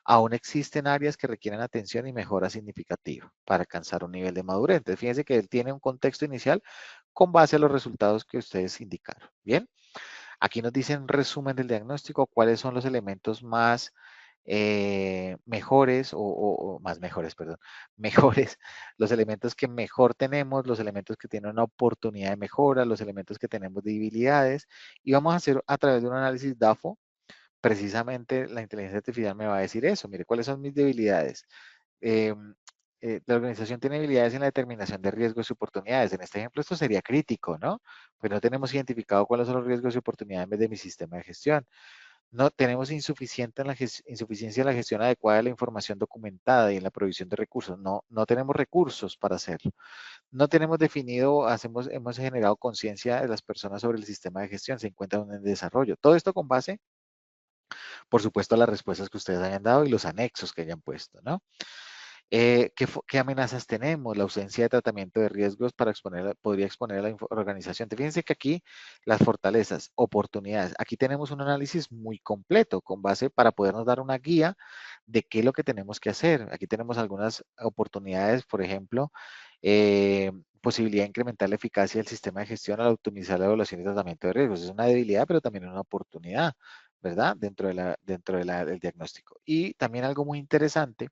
aún existen áreas que requieren atención y mejora significativa para alcanzar un nivel de madurez. Entonces, fíjense que él tiene un contexto inicial con base a los resultados que ustedes indicaron. Bien, aquí nos dice un resumen del diagnóstico, cuáles son los elementos más mejores o más mejores, perdón, mejores, los elementos que mejor tenemos, los elementos que tienen una oportunidad de mejora, los elementos que tenemos debilidades, y vamos a hacer a través de un análisis DAFO, precisamente la inteligencia artificial me va a decir eso, mire, ¿cuáles son mis debilidades? Eh, la organización tiene debilidades en la determinación de riesgos y oportunidades. En este ejemplo, esto sería crítico, ¿no? Pues no tenemos identificado cuáles son los riesgos y oportunidades de mi sistema de gestión. No tenemos insuficiencia en la gestión adecuada de la información documentada y en la provisión de recursos. No tenemos recursos para hacerlo. No tenemos definido, hemos generado conciencia de las personas sobre el sistema de gestión. Se encuentra en desarrollo. Todo esto con base, por supuesto, a las respuestas que ustedes hayan dado y los anexos que hayan puesto, ¿no? ¿Qué amenazas tenemos? La ausencia de tratamiento de riesgos podría exponer a la organización. Fíjense que aquí las fortalezas, oportunidades. Aquí tenemos un análisis muy completo con base para podernos dar una guía de qué es lo que tenemos que hacer. Aquí tenemos algunas oportunidades, por ejemplo, posibilidad de incrementar la eficacia del sistema de gestión al optimizar la evaluación y tratamiento de riesgos. Es una debilidad, pero también una oportunidad, ¿verdad? Del diagnóstico. Y también algo muy interesante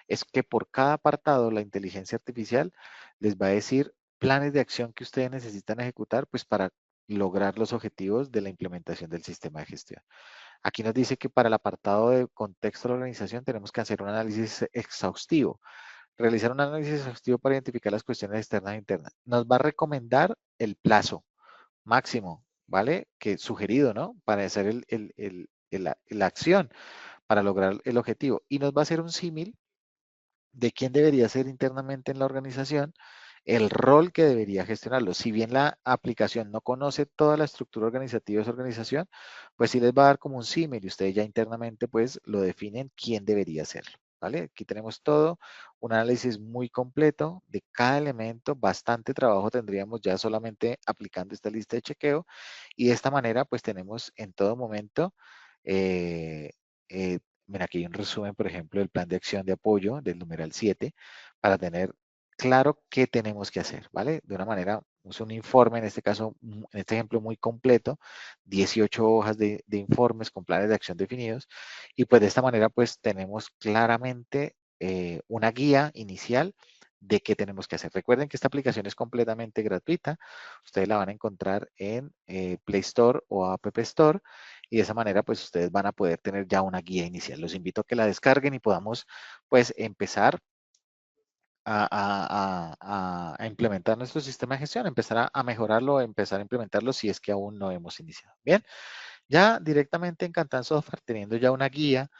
es que por cada apartado la inteligencia artificial les va a decir planes de acción que ustedes necesitan ejecutar pues para lograr los objetivos de la implementación del sistema de gestión. Aquí nos dice que para el apartado de contexto de la organización tenemos que hacer un análisis exhaustivo, realizar un análisis exhaustivo para identificar las cuestiones externas e internas. Nos va a recomendar el plazo máximo, ¿vale? Que sugerido, ¿no? Para hacer la acción, para lograr el objetivo. Y nos va a hacer un símil de quién debería ser internamente en la organización, el rol que debería gestionarlo. Si bien la aplicación no conoce toda la estructura organizativa de su organización, pues sí les va a dar como un símil y ustedes ya internamente pues lo definen quién debería hacerlo. ¿Vale? Aquí tenemos todo, un análisis muy completo de cada elemento, bastante trabajo tendríamos ya solamente aplicando esta lista de chequeo y de esta manera pues tenemos en todo momento eh, eh, mira, aquí hay un resumen, por ejemplo, del plan de acción de apoyo del numeral 7 para tener claro qué tenemos que hacer, ¿vale? De una manera, es un informe, en este caso, en este ejemplo muy completo, 18 hojas de informes con planes de acción definidos y pues de esta manera pues tenemos claramente una guía inicial de qué tenemos que hacer. Recuerden que esta aplicación es completamente gratuita. Ustedes la van a encontrar en Play Store o App Store y de esa manera pues ustedes van a poder tener ya una guía inicial. Los invito a que la descarguen y podamos pues empezar a implementar nuestro sistema de gestión, empezar a mejorarlo, empezar a implementarlo si es que aún no hemos iniciado. Bien, ya directamente en Kantan Software, teniendo ya una guía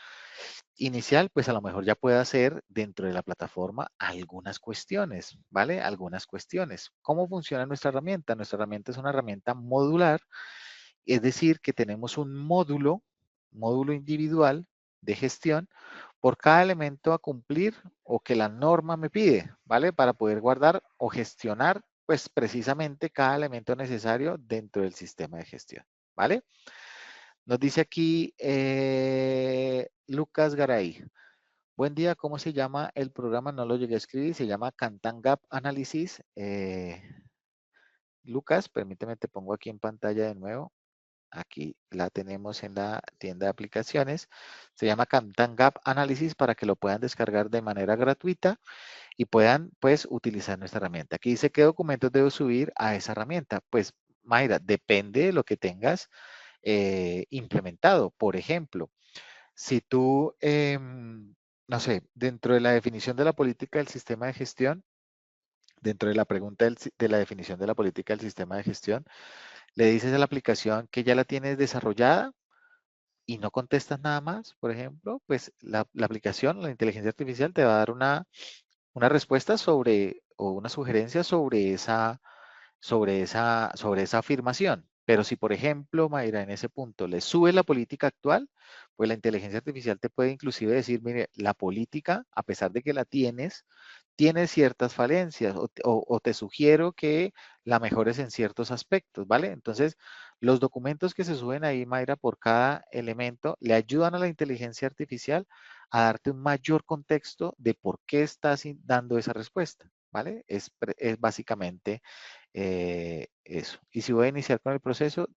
inicial, pues a lo mejor ya puede hacer dentro de la plataforma algunas cuestiones, ¿vale? Algunas cuestiones. ¿Cómo funciona nuestra herramienta? Nuestra herramienta es una herramienta modular, es decir, que tenemos un módulo individual de gestión por cada elemento a cumplir o que la norma me pide, ¿vale? Para poder guardar o gestionar, pues precisamente cada elemento necesario dentro del sistema de gestión, ¿vale? Nos dice aquí Lucas Garay. Buen día, ¿cómo se llama el programa? No lo llegué a escribir, se llama Kantan Gap Analysis. Lucas, permíteme, te pongo aquí en pantalla de nuevo. Aquí la tenemos en la tienda de aplicaciones. Se llama Kantan Gap Analysis para que lo puedan descargar de manera gratuita y puedan, pues, utilizar nuestra herramienta. Aquí dice qué documentos debo subir a esa herramienta. Pues, Mayra, depende de lo que tengas implementado. Por ejemplo, si tú, no sé, dentro de la definición de la política del sistema de gestión, dentro de la pregunta de la definición de la política del sistema de gestión, le dices a la aplicación que ya la tienes desarrollada y no contestas nada más, por ejemplo, pues la aplicación, la inteligencia artificial te va a dar una respuesta sobre o una sugerencia sobre esa afirmación. Pero si, por ejemplo, Mayra, en ese punto le sube la política actual, pues la inteligencia artificial te puede inclusive decir, mire, la política, a pesar de que la tienes, tiene ciertas falencias o te sugiero que la mejores en ciertos aspectos, ¿vale? Entonces, Los documentos que se suben ahí, Mayra, por cada elemento, le ayudan a la inteligencia artificial a darte un mayor contexto de por qué estás dando esa respuesta, ¿vale? Es básicamente eso. Y si voy a iniciar con el proceso,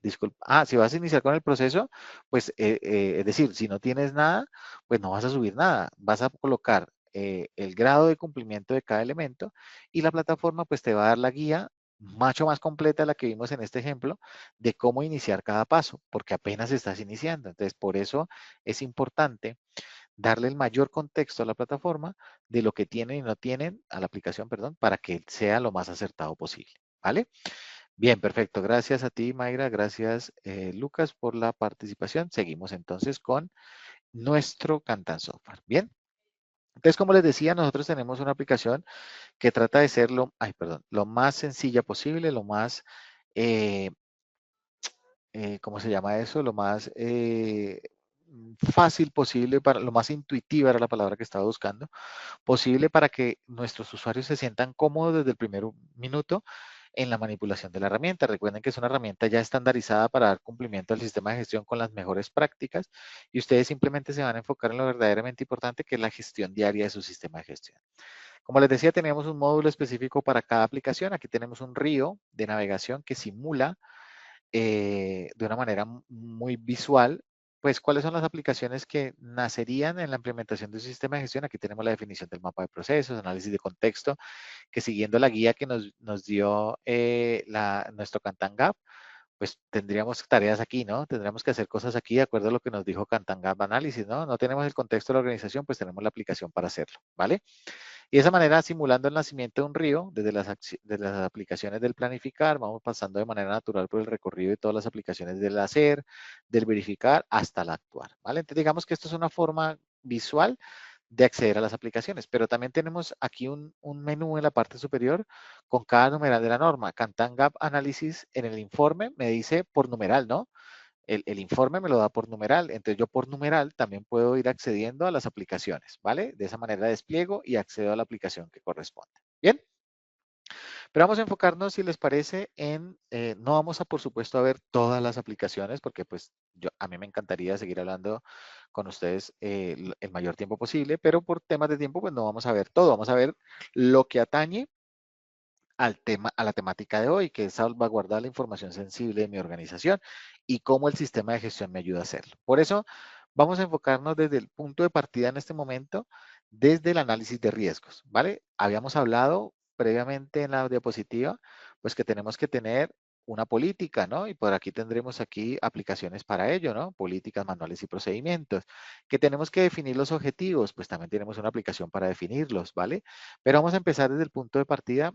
disculpa, si vas a iniciar con el proceso, pues es decir, si no tienes nada, pues no vas a subir nada. Vas a colocar el grado de cumplimiento de cada elemento y la plataforma pues te va a dar la guía mucho más completa de la que vimos en este ejemplo de cómo iniciar cada paso, porque apenas estás iniciando. Entonces, por eso es importante darle el mayor contexto a la plataforma de lo que tienen y no tienen, a la aplicación, perdón, para que sea lo más acertado posible, ¿vale? Bien, perfecto. Gracias a ti, Mayra. Gracias, Lucas, por la participación. Seguimos entonces con nuestro Kantan Software. Bien. Entonces, como les decía, nosotros tenemos una aplicación que trata de ser lo más sencilla posible, lo más, ¿cómo se llama eso? Lo más fácil posible, lo más intuitiva era la palabra que estaba buscando, posible para que nuestros usuarios se sientan cómodos desde el primer minuto en la manipulación de la herramienta. Recuerden que es una herramienta ya estandarizada para dar cumplimiento al sistema de gestión con las mejores prácticas y ustedes simplemente se van a enfocar en lo verdaderamente importante que es la gestión diaria de su sistema de gestión. Como les decía, teníamos un módulo específico para cada aplicación. Aquí tenemos un río de navegación que simula de una manera muy visual, pues cuáles son las aplicaciones que nacerían en la implementación de un sistema de gestión. Aquí tenemos la definición del mapa de procesos, análisis de contexto, que siguiendo la guía que nos dio nuestro Kantan Gap, pues tendríamos tareas aquí, ¿no? Tendríamos que hacer cosas aquí de acuerdo a lo que nos dijo Kantan Gap Análisis, ¿no? No tenemos el contexto de la organización, pues tenemos la aplicación para hacerlo, ¿vale? Y de esa manera, simulando el nacimiento de un río, desde de las aplicaciones del planificar, vamos pasando de manera natural por el recorrido de todas las aplicaciones del hacer, del verificar, hasta el actuar, ¿vale? Entonces, digamos que esto es una forma visual de acceder a las aplicaciones, pero también tenemos aquí un menú en la parte superior con cada numeral de la norma. Kantan Gap Análisis en el informe me dice por numeral, ¿no? El informe me lo da por numeral, entonces yo por numeral también puedo ir accediendo a las aplicaciones, ¿vale? De esa manera despliego y accedo a la aplicación que corresponde. Bien, pero vamos a enfocarnos, si les parece, no vamos a, por supuesto, a ver todas las aplicaciones, porque pues a mí me encantaría seguir hablando con ustedes el mayor tiempo posible, pero por temas de tiempo, pues no vamos a ver todo, vamos a ver lo que atañe a la temática de hoy, que es salvaguardar la información sensible de mi organización y cómo el sistema de gestión me ayuda a hacerlo. Por eso, vamos a enfocarnos desde el punto de partida en este momento, desde el análisis de riesgos, ¿vale? Habíamos hablado previamente en la diapositiva, pues que tenemos que tener una política, ¿no? Y por aquí tendremos aquí aplicaciones para ello, ¿no? Políticas, manuales y procedimientos. Que tenemos que definir los objetivos, pues también tenemos una aplicación para definirlos, ¿vale? Pero vamos a empezar desde el punto de partida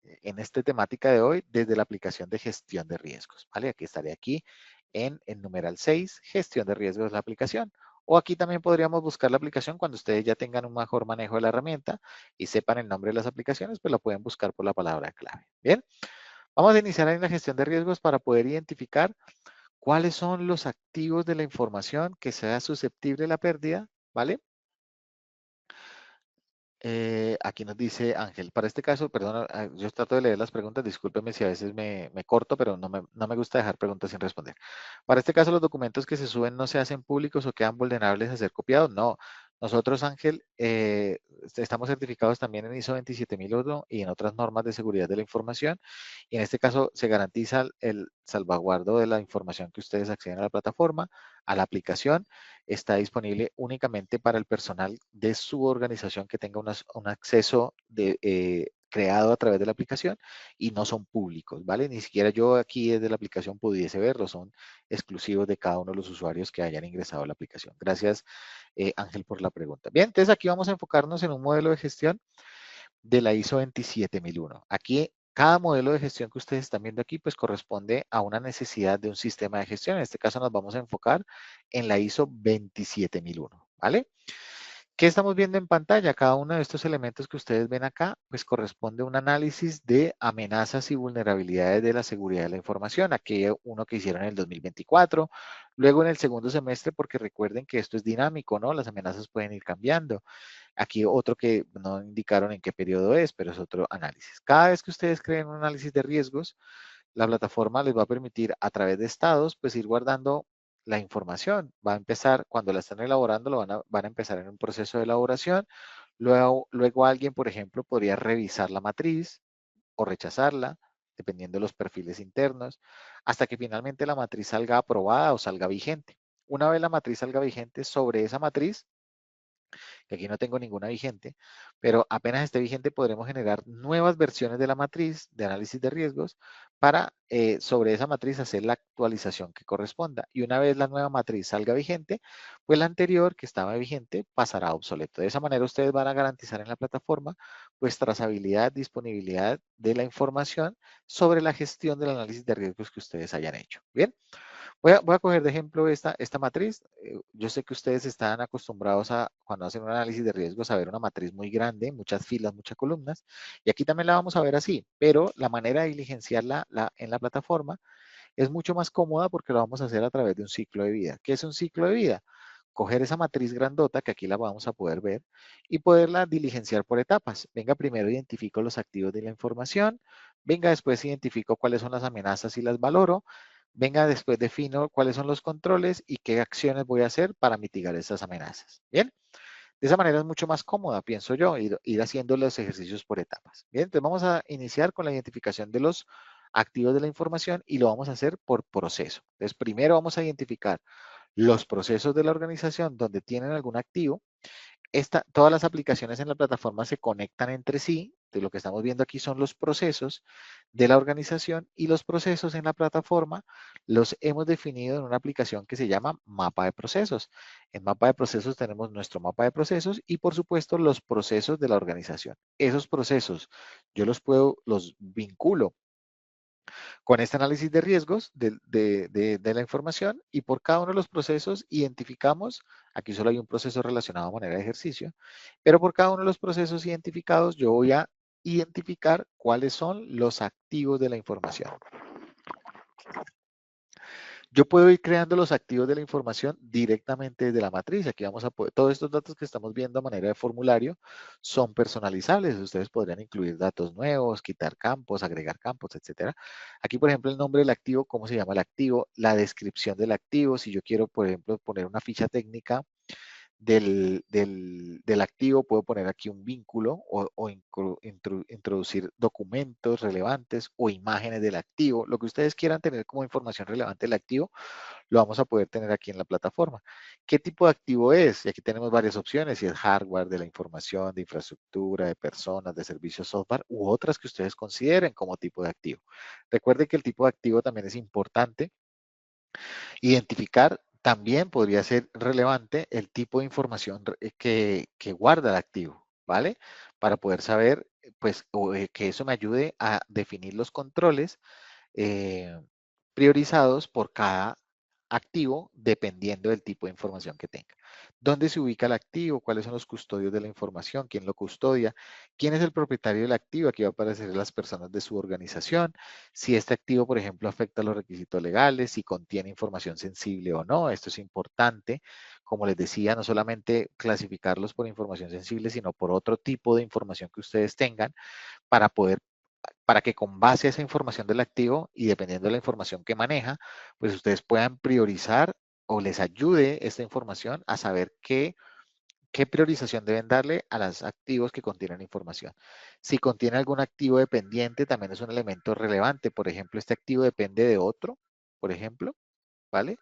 en esta temática de hoy desde la aplicación de gestión de riesgos, ¿vale? Aquí estaré aquí en el numeral 6, gestión de riesgos de la aplicación. O aquí también podríamos buscar la aplicación cuando ustedes ya tengan un mejor manejo de la herramienta y sepan el nombre de las aplicaciones, pues la pueden buscar por la palabra clave. Bien, vamos a iniciar en la gestión de riesgos para poder identificar cuáles son los activos de la información que sea susceptible a la pérdida, ¿vale? Aquí nos dice Ángel, para este caso, perdón, yo trato de leer las preguntas, discúlpeme si a veces me corto, pero no me gusta dejar preguntas sin responder. Para este caso, los documentos que se suben no se hacen públicos o quedan vulnerables a ser copiados. No, nosotros, Ángel, estamos certificados también en ISO 27001 y en otras normas de seguridad de la información. Y en este caso, se garantiza el salvaguardo de la información que ustedes acceden a la plataforma, a la aplicación. Está disponible únicamente para el personal de su organización que tenga un acceso creado a través de la aplicación y no son públicos, ¿vale? Ni siquiera yo aquí desde la aplicación pudiese verlos, son exclusivos de cada uno de los usuarios que hayan ingresado a la aplicación. Gracias, Ángel, por la pregunta. Bien, entonces aquí vamos a enfocarnos en un modelo de gestión de la ISO 27001. Aquí cada modelo de gestión que ustedes están viendo aquí, pues corresponde a una necesidad de un sistema de gestión. En este caso nos vamos a enfocar en la ISO 27001, ¿vale? ¿Qué estamos viendo en pantalla? Cada uno de estos elementos que ustedes ven acá, pues corresponde a un análisis de amenazas y vulnerabilidades de la seguridad de la información. Aquí uno que hicieron en el 2024, luego en el segundo semestre, porque recuerden que esto es dinámico, ¿no? Las amenazas pueden ir cambiando. Aquí otro que no indicaron en qué periodo es, pero es otro análisis. Cada vez que ustedes creen un análisis de riesgos, la plataforma les va a permitir a través de estados, pues ir guardando la información. Va a empezar, cuando la están elaborando, van a empezar en un proceso de elaboración. Luego alguien, por ejemplo, podría revisar la matriz o rechazarla, dependiendo de los perfiles internos, hasta que finalmente la matriz salga aprobada o salga vigente. Una vez la matriz salga vigente, sobre esa matriz, que aquí no tengo ninguna vigente, pero apenas esté vigente podremos generar nuevas versiones de la matriz de análisis de riesgos para sobre esa matriz hacer la actualización que corresponda. Y una vez la nueva matriz salga vigente, pues la anterior que estaba vigente pasará a obsoleto. De esa manera ustedes van a garantizar en la plataforma pues trazabilidad, disponibilidad de la información sobre la gestión del análisis de riesgos que ustedes hayan hecho. Bien. Voy a coger de ejemplo esta matriz. Yo sé que ustedes están acostumbrados a, cuando hacen un análisis de riesgos, a ver una matriz muy grande, muchas filas, muchas columnas. Y aquí también la vamos a ver así, pero la manera de diligenciarla en la plataforma es mucho más cómoda porque lo vamos a hacer a través de un ciclo de vida. ¿Qué es un ciclo de vida? Coger esa matriz grandota, que aquí la vamos a poder ver, y poderla diligenciar por etapas. Venga, primero identifico los activos de la información, venga, después identifico cuáles son las amenazas y las valoro, venga, después defino cuáles son los controles y qué acciones voy a hacer para mitigar esas amenazas. Bien, de esa manera es mucho más cómoda, pienso yo, ir haciendo los ejercicios por etapas. Bien, entonces vamos a iniciar con la identificación de los activos de la información y lo vamos a hacer por proceso. Entonces, primero vamos a identificar los procesos de la organización donde tienen algún activo. Todas las aplicaciones en la plataforma se conectan entre sí. De lo que estamos viendo aquí son los procesos de la organización y los procesos en la plataforma los hemos definido en una aplicación que se llama mapa de procesos. En mapa de procesos tenemos nuestro mapa de procesos y por supuesto los procesos de la organización. Esos procesos yo los vinculo con este análisis de riesgos de la información y por cada uno de los procesos identificamos, aquí solo hay un proceso relacionado a manera de ejercicio, pero por cada uno de los procesos identificados yo voy a identificar cuáles son los activos de la información. Yo puedo ir creando los activos de la información directamente desde la matriz. Aquí vamos a poder, todos estos datos que estamos viendo a manera de formulario son personalizables. Ustedes podrían incluir datos nuevos, quitar campos, agregar campos, etcétera. Aquí, por ejemplo, el nombre del activo, cómo se llama el activo, la descripción del activo. Si yo quiero, por ejemplo, poner una ficha técnica del activo, puedo poner aquí un vínculo o introducir documentos relevantes o imágenes del activo. Lo que ustedes quieran tener como información relevante del activo, lo vamos a poder tener aquí en la plataforma. ¿Qué tipo de activo es? Y aquí tenemos varias opciones, si es hardware, de la información, de infraestructura, de personas, de servicios software, u otras que ustedes consideren como tipo de activo. Recuerden que el tipo de activo también es importante identificar. También podría ser relevante el tipo de información que guarda el activo, ¿vale? Para poder saber, pues, que eso me ayude a definir los controles eh, priorizados por cada activo dependiendo del tipo de información que tenga. ¿Dónde se ubica el activo? ¿Cuáles son los custodios de la información? ¿Quién lo custodia? ¿Quién es el propietario del activo? Aquí va a aparecer las personas de su organización. Si este activo, por ejemplo, afecta a los requisitos legales, si contiene información sensible o no. Esto es importante. Como les decía, no solamente clasificarlos por información sensible, sino por otro tipo de información que ustedes tengan para poder para que con base a esa información del activo y dependiendo de la información que maneja, pues ustedes puedan priorizar o les ayude esta información a saber qué priorización deben darle a los activos que contienen información. Si contiene algún activo dependiente, también es un elemento relevante. Por ejemplo, este activo depende de otro, por ejemplo, ¿vale?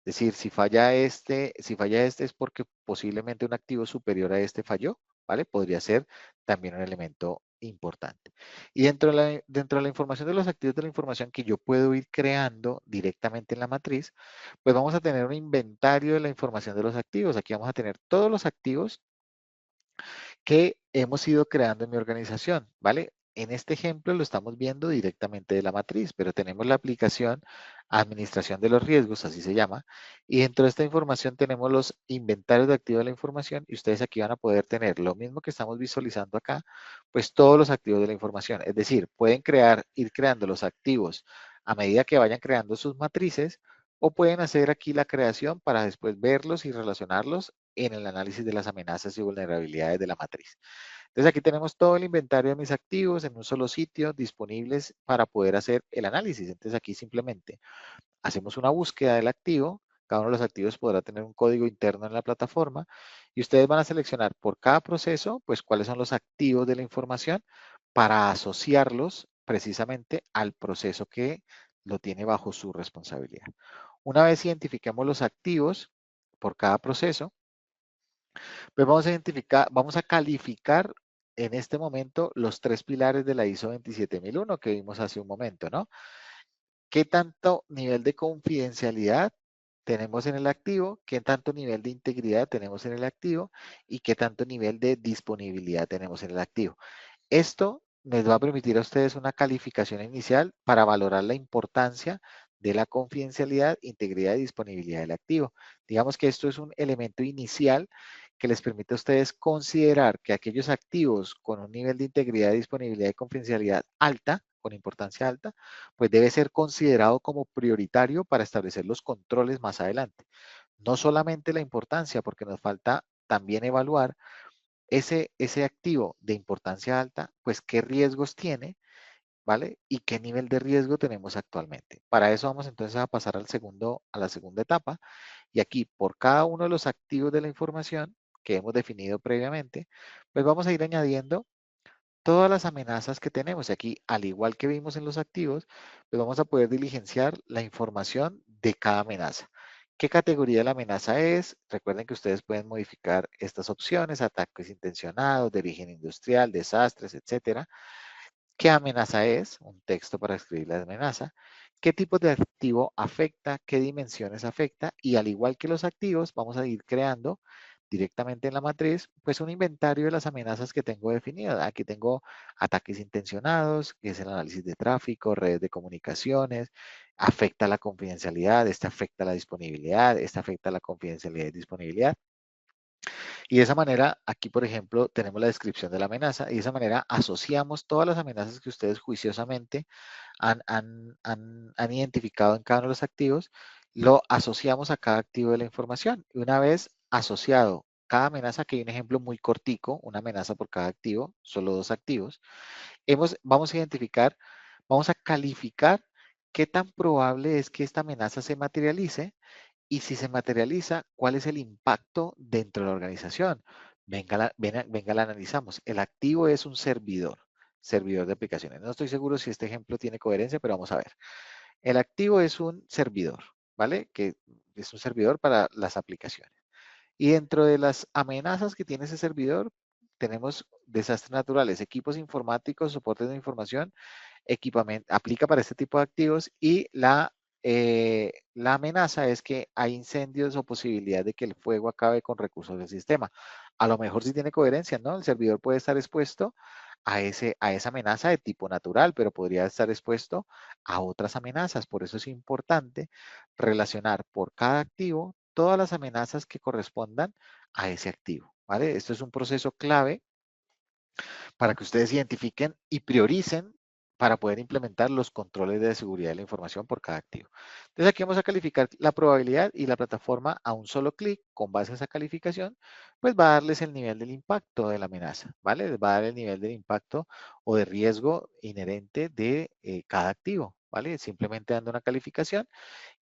Es decir, si falla este es porque posiblemente un activo superior a este falló, ¿vale? Podría ser también un elemento importante. Y dentro de la información de los activos de la información que yo puedo ir creando directamente en la matriz, pues vamos a tener un inventario de la información de los activos. Aquí vamos a tener todos los activos que hemos ido creando en mi organización, ¿vale? En este ejemplo lo estamos viendo directamente de la matriz, pero tenemos la aplicación Administración de los Riesgos, así se llama, y dentro de esta información tenemos los inventarios de activos de la información y ustedes aquí van a poder tener lo mismo que estamos visualizando acá, pues todos los activos de la información. Es decir, pueden ir creando los activos a medida que vayan creando sus matrices o pueden hacer aquí la creación para después verlos y relacionarlos en el análisis de las amenazas y vulnerabilidades de la matriz. Entonces aquí tenemos todo el inventario de mis activos en un solo sitio disponibles para poder hacer el análisis. Entonces aquí simplemente hacemos una búsqueda del activo. Cada uno de los activos podrá tener un código interno en la plataforma y ustedes van a seleccionar por cada proceso, pues cuáles son los activos de la información para asociarlos precisamente al proceso que lo tiene bajo su responsabilidad. Una vez identifiquemos los activos por cada proceso, pues vamos a identificar, vamos a calificar en este momento los 3 pilares de la ISO 27001 que vimos hace un momento, ¿no? ¿Qué tanto nivel de confidencialidad tenemos en el activo? ¿Qué tanto nivel de integridad tenemos en el activo? ¿Y qué tanto nivel de disponibilidad tenemos en el activo? Esto les va a permitir a ustedes una calificación inicial para valorar la importancia de la confidencialidad, integridad y disponibilidad del activo. Digamos que esto es un elemento inicial que les permite a ustedes considerar que aquellos activos con un nivel de integridad, disponibilidad y confidencialidad alta, con importancia alta, pues debe ser considerado como prioritario para establecer los controles más adelante. No solamente la importancia, porque nos falta también evaluar ese activo de importancia alta, pues qué riesgos tiene, ¿vale? Y qué nivel de riesgo tenemos actualmente. Para eso vamos entonces a pasar a la segunda etapa. Y aquí, por cada uno de los activos de la información que hemos definido previamente, pues vamos a ir añadiendo todas las amenazas que tenemos. Y aquí, al igual que vimos en los activos, pues vamos a poder diligenciar la información de cada amenaza. ¿Qué categoría de la amenaza es? Recuerden que ustedes pueden modificar estas opciones, ataques intencionados, de origen industrial, desastres, etcétera. ¿Qué amenaza es? Un texto para escribir la amenaza. ¿Qué tipo de activo afecta? ¿Qué dimensiones afecta? Y al igual que los activos, vamos a ir creando directamente en la matriz, pues un inventario de las amenazas que tengo definidas. Aquí tengo ataques intencionados, que es el análisis de tráfico, redes de comunicaciones, afecta la confidencialidad, este afecta la disponibilidad, este afecta la confidencialidad y disponibilidad. Y de esa manera, aquí por ejemplo, tenemos la descripción de la amenaza y de esa manera asociamos todas las amenazas que ustedes juiciosamente han identificado en cada uno de los activos, lo asociamos a cada activo de la información. Y una vez asociado cada amenaza, aquí hay un ejemplo muy cortico, una amenaza por cada activo, solo 2 activos, vamos a identificar, vamos a calificar qué tan probable es que esta amenaza se materialice y si se materializa, ¿cuál es el impacto dentro de la organización? Venga, la analizamos. El activo es un servidor de aplicaciones. No estoy seguro si este ejemplo tiene coherencia, pero vamos a ver. El activo es un servidor, ¿vale? Que es un servidor para las aplicaciones. Y dentro de las amenazas que tiene ese servidor, tenemos desastres naturales, equipos informáticos, soportes de información, equipamiento, aplica para este tipo de activos y la amenaza es que hay incendios o posibilidad de que el fuego acabe con recursos del sistema. A lo mejor sí tiene coherencia, ¿no? El servidor puede estar expuesto a esa amenaza de tipo natural, pero podría estar expuesto a otras amenazas. Por eso es importante relacionar por cada activo todas las amenazas que correspondan a ese activo, ¿vale? Esto es un proceso clave para que ustedes identifiquen y prioricen para poder implementar los controles de seguridad de la información por cada activo. Entonces aquí vamos a calificar la probabilidad y la plataforma a un solo clic con base a esa calificación, pues va a darles el nivel del impacto de la amenaza, ¿vale? Les va a dar el nivel del impacto o de riesgo inherente de cada activo, ¿vale? Simplemente dando una calificación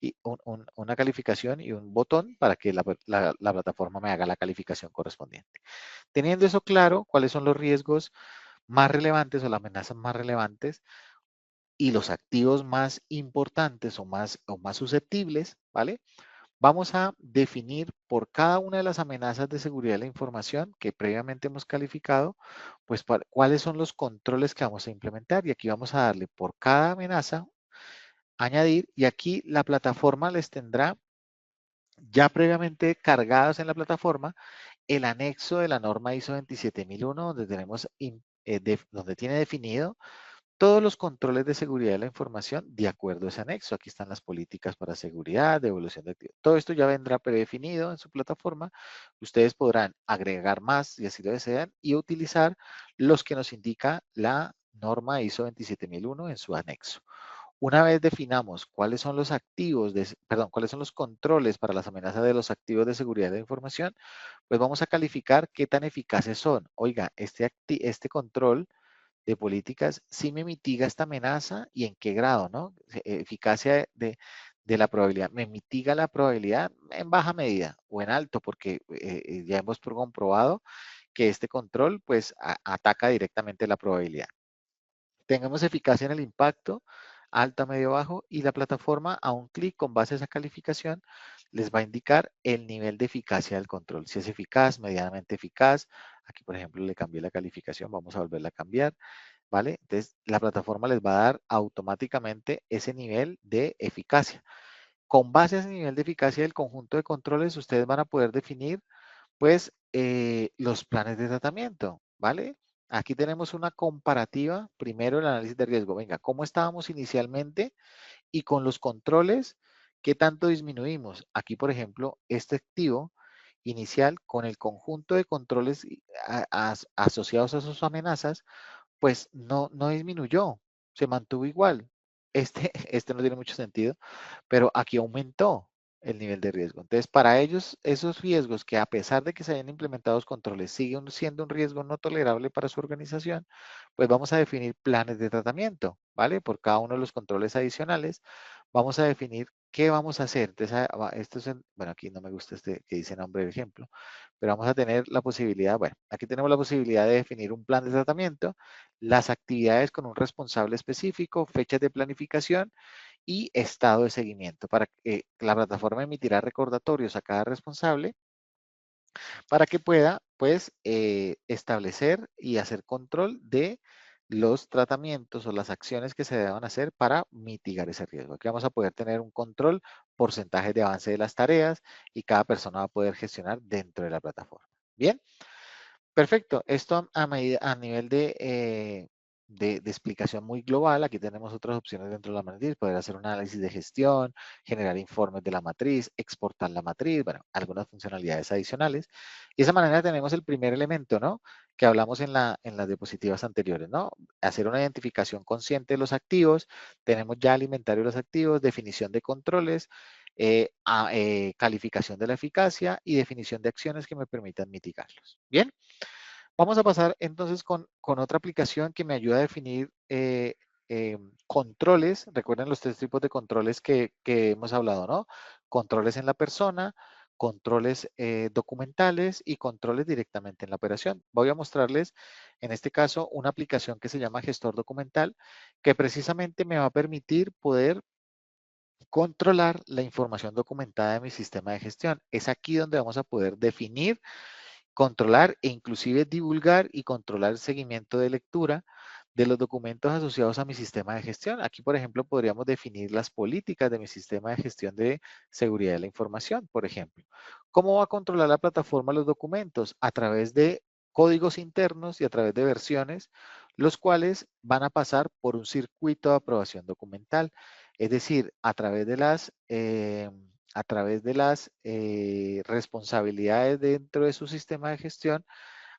y una calificación y un botón para que la plataforma me haga la calificación correspondiente. Teniendo eso claro, cuáles son los riesgos más relevantes o las amenazas más relevantes y los activos más importantes o más susceptibles, ¿vale? Vamos a definir por cada una de las amenazas de seguridad de la información que previamente hemos calificado, pues cuáles son los controles que vamos a implementar. Y aquí vamos a darle por cada amenaza, añadir, y aquí la plataforma les tendrá ya previamente cargados en la plataforma el anexo de la norma ISO 27001, donde donde tiene definido todos los controles de seguridad de la información de acuerdo a ese anexo. Aquí están las políticas para seguridad, devolución de activos. Todo esto ya vendrá predefinido en su plataforma. Ustedes podrán agregar más si así lo desean y utilizar los que nos indica la norma ISO 27001 en su anexo. Una vez definamos cuáles son los activos, cuáles son los controles para las amenazas de los activos de seguridad de la información, pues vamos a calificar qué tan eficaces son. Oiga, este control de políticas sí me mitiga esta amenaza y en qué grado, ¿no? Eficacia de la probabilidad. Me mitiga la probabilidad en baja medida o en alto, porque ya hemos comprobado que este control pues ataca directamente la probabilidad. Tengamos eficacia en el impacto, alta, medio, bajo, y la plataforma a un clic con base a esa calificación les va a indicar el nivel de eficacia del control. Si es eficaz, medianamente eficaz. Aquí, por ejemplo, le cambié la calificación, vamos a volverla a cambiar, ¿vale? Entonces, la plataforma les va a dar automáticamente ese nivel de eficacia. Con base a ese nivel de eficacia del conjunto de controles, ustedes van a poder definir pues los planes de tratamiento, ¿vale? Aquí tenemos una comparativa, primero el análisis de riesgo. Venga, ¿cómo estábamos inicialmente? Y con los controles, ¿qué tanto disminuimos? Aquí, por ejemplo, este activo inicial con el conjunto de controles asociados a sus amenazas, pues no disminuyó, se mantuvo igual. Este no tiene mucho sentido, pero aquí aumentó el nivel de riesgo. Entonces, para ellos, esos riesgos que a pesar de que se hayan implementado los controles, siguen siendo un riesgo no tolerable para su organización, pues vamos a definir planes de tratamiento, ¿vale? Por cada uno de los controles adicionales, vamos a definir qué vamos a hacer. Entonces, esto es, bueno, aquí no me gusta este que dice nombre de ejemplo, pero vamos a tener la posibilidad, bueno, aquí tenemos la posibilidad de definir un plan de tratamiento, las actividades con un responsable específico, fechas de planificación y estado de seguimiento. Para que la plataforma emitirá recordatorios a cada responsable para que pueda, pues, establecer y hacer control de los tratamientos o las acciones que se deban hacer para mitigar ese riesgo. Aquí vamos a poder tener un control, porcentaje de avance de las tareas y cada persona va a poder gestionar dentro de la plataforma. Bien. Perfecto. Esto a nivel de explicación muy global. Aquí tenemos otras opciones dentro de la matriz. Poder hacer un análisis de gestión, generar informes de la matriz, exportar la matriz, bueno, algunas funcionalidades adicionales. Y de esa manera tenemos el primer elemento, ¿no? Que hablamos en las diapositivas anteriores, ¿no? Hacer una identificación consciente de los activos. Tenemos ya el inventario de los activos, definición de controles, calificación de la eficacia y definición de acciones que me permitan mitigarlos. Bien. Vamos a pasar entonces con otra aplicación que me ayuda a definir controles. Recuerden los tres tipos de controles que hemos hablado, ¿no? Controles en la persona, controles documentales y controles directamente en la operación. Voy a mostrarles, en este caso, una aplicación que se llama Gestor Documental, que precisamente me va a permitir poder controlar la información documentada de mi sistema de gestión. Es aquí donde vamos a poder definir, controlar e inclusive divulgar y controlar el seguimiento de lectura de los documentos asociados a mi sistema de gestión. Aquí, por ejemplo, podríamos definir las políticas de mi sistema de gestión de seguridad de la información, por ejemplo. ¿Cómo va a controlar la plataforma los documentos? A través de códigos internos y a través de versiones, los cuales van a pasar por un circuito de aprobación documental. Es decir, a través de las responsabilidades dentro de su sistema de gestión,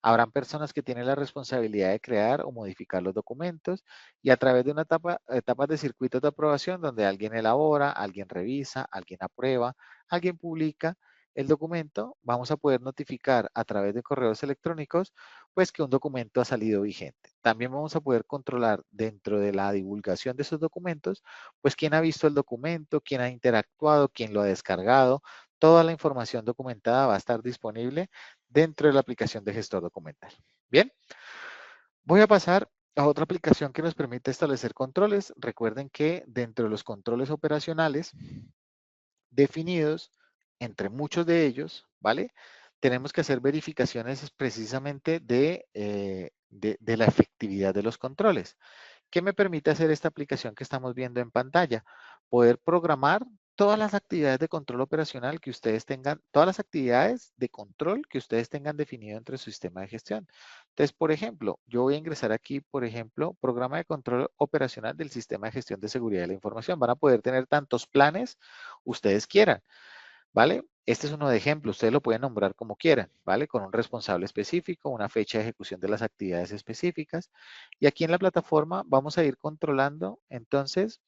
habrán personas que tienen la responsabilidad de crear o modificar los documentos y a través de una etapas de circuitos de aprobación donde alguien elabora, alguien revisa, alguien aprueba, alguien publica el documento, vamos a poder notificar a través de correos electrónicos pues que un documento ha salido vigente. También vamos a poder controlar dentro de la divulgación de esos documentos pues quién ha visto el documento, quién ha interactuado, quién lo ha descargado. Toda la información documentada va a estar disponible dentro de la aplicación de gestor documental. Bien, voy a pasar a otra aplicación que nos permite establecer controles. Recuerden que dentro de los controles operacionales definidos, entre muchos de ellos, ¿vale? Tenemos que hacer verificaciones precisamente de la efectividad de los controles. ¿Qué me permite hacer esta aplicación que estamos viendo en pantalla? Poder programar todas las actividades de control operacional que ustedes tengan, todas las actividades de control que ustedes tengan definido entre su sistema de gestión. Entonces, por ejemplo, yo voy a ingresar aquí, por ejemplo, programa de control operacional del sistema de gestión de seguridad de la información. Van a poder tener tantos planes ustedes quieran, ¿vale? Este es uno de ejemplos, ustedes lo pueden nombrar como quieran, ¿vale? Con un responsable específico, una fecha de ejecución de las actividades específicas. Y aquí en la plataforma vamos a ir controlando, entonces,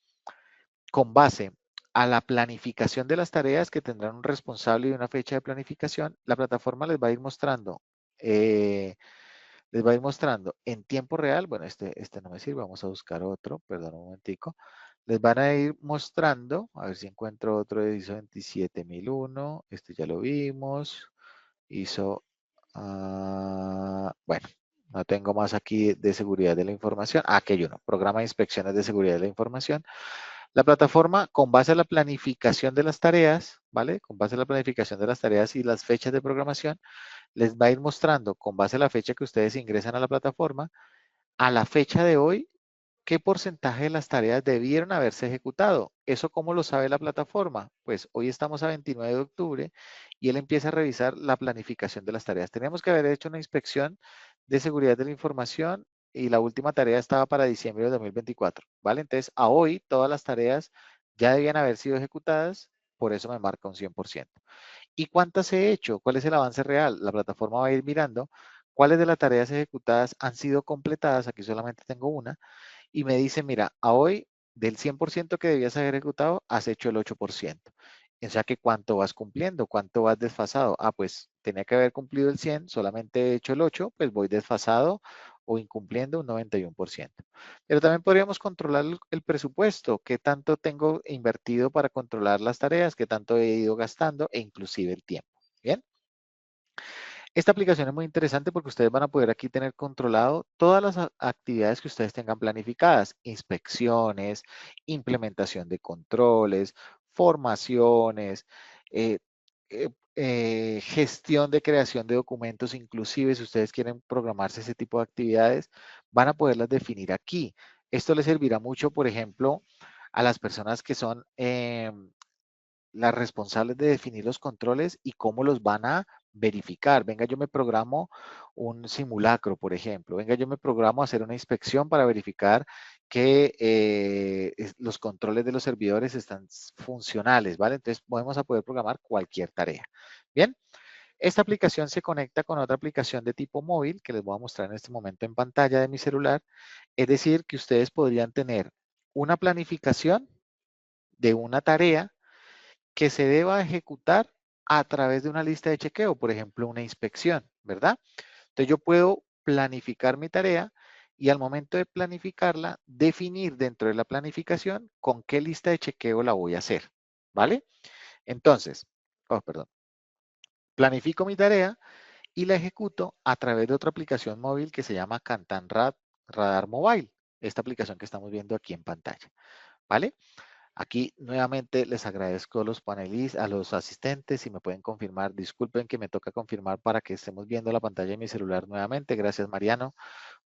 con base a la planificación de las tareas que tendrán un responsable y una fecha de planificación, la plataforma les va a ir mostrando, en tiempo real, bueno, este no me sirve, vamos a buscar otro, perdón un momentico, les van a ir mostrando, a ver si encuentro otro de ISO 27001, este ya lo vimos, ISO, bueno, no tengo más aquí de seguridad de la información, aquí hay uno, programa de inspecciones de seguridad de la información. La plataforma, con base a la planificación de las tareas, ¿vale? Con base a la planificación de las tareas y las fechas de programación, les va a ir mostrando, con base a la fecha que ustedes ingresan a la plataforma, a la fecha de hoy, qué porcentaje de las tareas debieron haberse ejecutado. ¿Eso cómo lo sabe la plataforma? Pues hoy estamos a 29 de octubre y él empieza a revisar la planificación de las tareas. Teníamos que haber hecho una inspección de seguridad de la información y la última tarea estaba para diciembre de 2024, ¿vale? Entonces, a hoy todas las tareas ya debían haber sido ejecutadas, por eso me marca un 100%. ¿Y cuántas he hecho? ¿Cuál es el avance real? La plataforma va a ir mirando cuáles de las tareas ejecutadas han sido completadas. Aquí solamente tengo una y me dice, mira, a hoy del 100% que debías haber ejecutado, has hecho el 8%. O sea que cuánto vas cumpliendo, cuánto vas desfasado. Ah, pues tenía que haber cumplido el 100, solamente he hecho el 8, pues voy desfasado o incumpliendo un 91%. Pero también podríamos controlar el presupuesto, qué tanto tengo invertido para controlar las tareas, qué tanto he ido gastando e inclusive el tiempo. Bien. Esta aplicación es muy interesante porque ustedes van a poder aquí tener controlado todas las actividades que ustedes tengan planificadas, inspecciones, implementación de controles, formaciones, eh, gestión de creación de documentos, inclusive si ustedes quieren programarse ese tipo de actividades, van a poderlas definir aquí. Esto les servirá mucho, por ejemplo, a las personas que son las responsables de definir los controles y cómo los van a verificar. Venga, yo me programo un simulacro, por ejemplo. Venga, yo me programo a hacer una inspección para verificar que los controles de los servidores están funcionales, ¿vale? Entonces, podemos a poder programar cualquier tarea. Bien, esta aplicación se conecta con otra aplicación de tipo móvil que les voy a mostrar en este momento en pantalla de mi celular. Es decir, que ustedes podrían tener una planificación de una tarea que se deba ejecutar a través de una lista de chequeo, por ejemplo, una inspección, ¿verdad? Entonces yo puedo planificar mi tarea y al momento de planificarla, definir dentro de la planificación con qué lista de chequeo la voy a hacer, ¿vale? Entonces, perdón, planifico mi tarea y la ejecuto a través de otra aplicación móvil que se llama Cantanrad Radar Mobile, esta aplicación que estamos viendo aquí en pantalla, ¿vale? Aquí nuevamente les agradezco a los panelistas, a los asistentes, si me pueden confirmar. Disculpen que me toca confirmar para que estemos viendo la pantalla de mi celular nuevamente. Gracias, Mariano,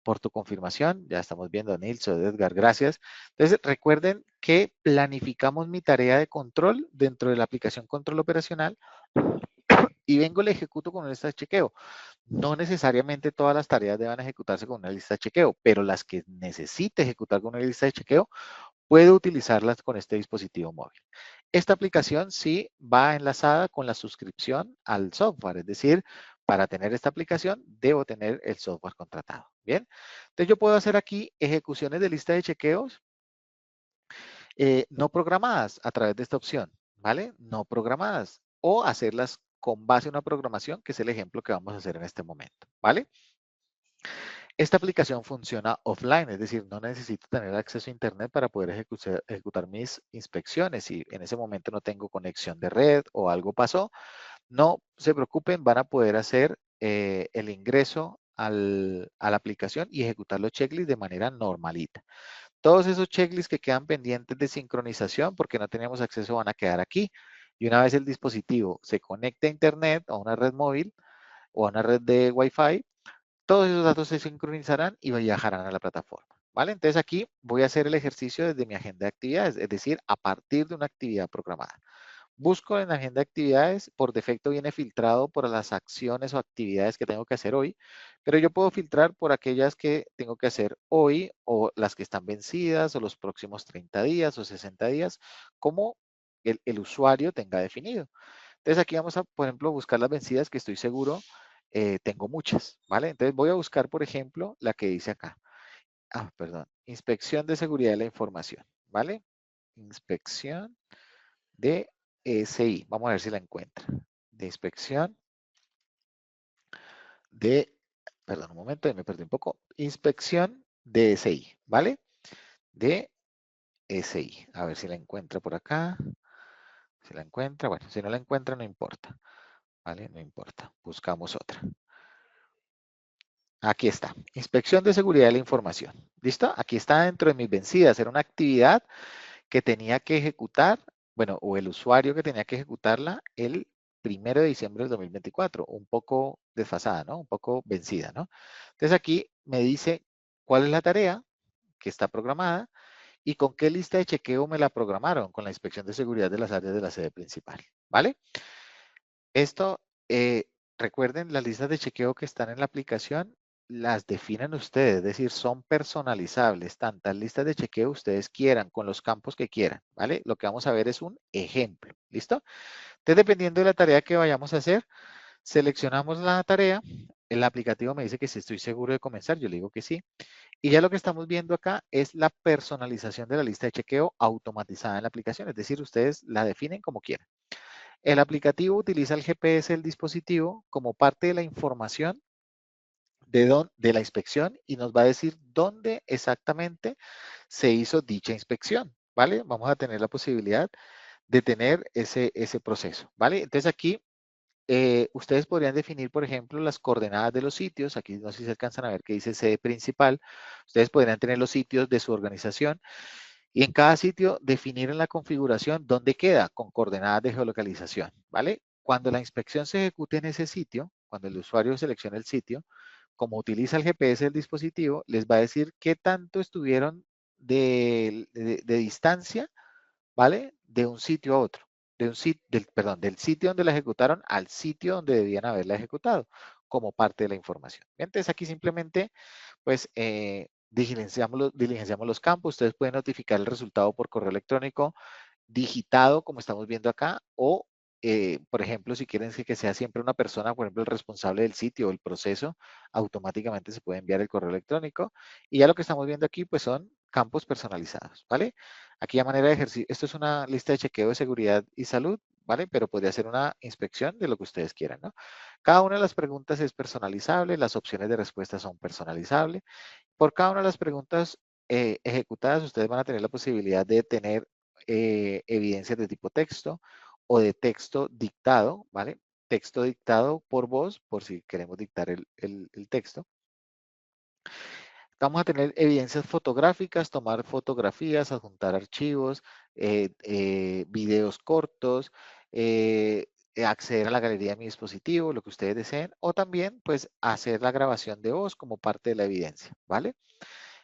por tu confirmación. Ya estamos viendo a Nilson, Edgar, gracias. Entonces, recuerden que planificamos mi tarea de control dentro de la aplicación control operacional y vengo y la ejecuto con una lista de chequeo. No necesariamente todas las tareas deban ejecutarse con una lista de chequeo, pero las que necesite ejecutar con una lista de chequeo, puede utilizarlas con este dispositivo móvil. Esta aplicación sí va enlazada con la suscripción al software, es decir, para tener esta aplicación debo tener el software contratado. Bien, entonces yo puedo hacer aquí ejecuciones de lista de chequeos no programadas a través de esta opción, ¿vale? No programadas o hacerlas con base en una programación, que es el ejemplo que vamos a hacer en este momento, ¿vale? Esta aplicación funciona offline, es decir, no necesito tener acceso a Internet para poder ejecutar mis inspecciones. Si en ese momento no tengo conexión de red o algo pasó, no se preocupen, van a poder hacer el ingreso a la aplicación y ejecutar los checklists de manera normalita. Todos esos checklists que quedan pendientes de sincronización porque no teníamos acceso van a quedar aquí. Y una vez el dispositivo se conecte a Internet, a una red móvil o a una red de Wi-Fi, todos esos datos se sincronizarán y viajarán a la plataforma. ¿Vale? Entonces aquí voy a hacer el ejercicio desde mi agenda de actividades, es decir, a partir de una actividad programada. Busco en la agenda de actividades, por defecto viene filtrado por las acciones o actividades que tengo que hacer hoy, pero yo puedo filtrar por aquellas que tengo que hacer hoy o las que están vencidas o los próximos 30 días o 60 días, como el usuario tenga definido. Entonces aquí vamos a, por ejemplo, buscar las vencidas que estoy seguro tengo muchas, ¿vale? Entonces voy a buscar, por ejemplo, la que dice acá. Perdón. Inspección de seguridad de la información, ¿vale? inspección de SI. Vamos a ver si la encuentra. De inspección de, perdón un momento, me perdí un poco. Inspección de SI, ¿vale? De SI. A ver si la encuentra por acá. Si la encuentra, bueno, si no la encuentra no importa, ¿vale? No importa. Buscamos otra. Aquí está. Inspección de seguridad de la información. ¿Listo? Aquí está dentro de mis vencidas. Era una actividad que tenía que ejecutar, bueno, o el usuario que tenía que ejecutarla el 1 de diciembre del 2024, un poco desfasada, ¿no? Un poco vencida, ¿no? Entonces aquí me dice cuál es la tarea que está programada y con qué lista de chequeo me la programaron, con la inspección de seguridad de las áreas de la sede principal, ¿vale? Esto, recuerden, las listas de chequeo que están en la aplicación las definen ustedes, es decir, son personalizables, tantas listas de chequeo ustedes quieran, con los campos que quieran, ¿vale? Lo que vamos a ver es un ejemplo, ¿listo? Entonces, dependiendo de la tarea que vayamos a hacer, seleccionamos la tarea, el aplicativo me dice que si estoy seguro de comenzar, yo le digo que sí, y ya lo que estamos viendo acá es la personalización de la lista de chequeo automatizada en la aplicación, es decir, ustedes la definen como quieran. El aplicativo utiliza el GPS del dispositivo como parte de la información de la inspección y nos va a decir dónde exactamente se hizo dicha inspección, ¿vale? Vamos a tener la posibilidad de tener ese proceso, ¿vale? Entonces aquí ustedes podrían definir, por ejemplo, las coordenadas de los sitios. Aquí no sé si se alcanzan a ver que dice sede principal. Ustedes podrían tener los sitios de su organización y en cada sitio definir en la configuración dónde queda con coordenadas de geolocalización, ¿vale? Cuando la inspección se ejecute en ese sitio, cuando el usuario seleccione el sitio, como utiliza el GPS del dispositivo, les va a decir qué tanto estuvieron de distancia, ¿vale? De un sitio a otro, perdón, del sitio donde la ejecutaron al sitio donde debían haberla ejecutado, como parte de la información. Entonces aquí simplemente pues diligenciamos los campos. Ustedes pueden notificar el resultado por correo electrónico digitado, como estamos viendo acá, o, por ejemplo, si quieren que sea siempre una persona, por ejemplo, el responsable del sitio o el proceso, automáticamente se puede enviar el correo electrónico. Y ya lo que estamos viendo aquí, pues son campos personalizados, ¿vale? Aquí a manera de ejercicio, esto es una lista de chequeo de seguridad y salud, ¿vale? Pero podría ser una inspección de lo que ustedes quieran, ¿no? Cada una de las preguntas es personalizable, las opciones de respuesta son personalizables. Por cada una de las preguntas ejecutadas, ustedes van a tener la posibilidad de tener evidencias de tipo texto o de texto dictado, ¿vale? Texto dictado por voz, por si queremos dictar el texto. Vamos a tener evidencias fotográficas, tomar fotografías, adjuntar archivos, videos cortos, acceder a la galería de mi dispositivo, lo que ustedes deseen, o también pues hacer la grabación de voz como parte de la evidencia, ¿vale?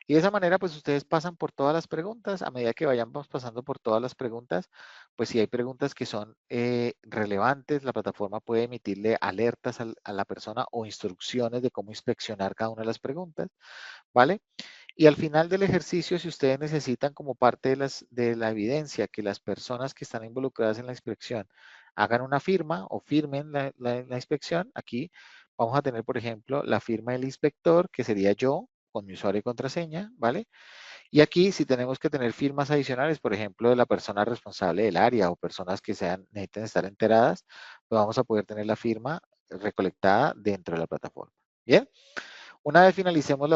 Y de esa manera, pues ustedes pasan por todas las preguntas. A medida que vayamos pasando por todas las preguntas, pues si hay preguntas que son relevantes, la plataforma puede emitirle alertas a la persona o instrucciones de cómo inspeccionar cada una de las preguntas, ¿vale? Y al final del ejercicio, si ustedes necesitan como parte de la evidencia que las personas que están involucradas en la inspección hagan una firma o firmen la inspección, aquí vamos a tener, por ejemplo, la firma del inspector, que sería yo, con mi usuario y contraseña, ¿vale? Y aquí si tenemos que tener firmas adicionales, por ejemplo, de la persona responsable del área o personas que necesiten estar enteradas, pues vamos a poder tener la firma recolectada dentro de la plataforma. Bien, una vez finalicemos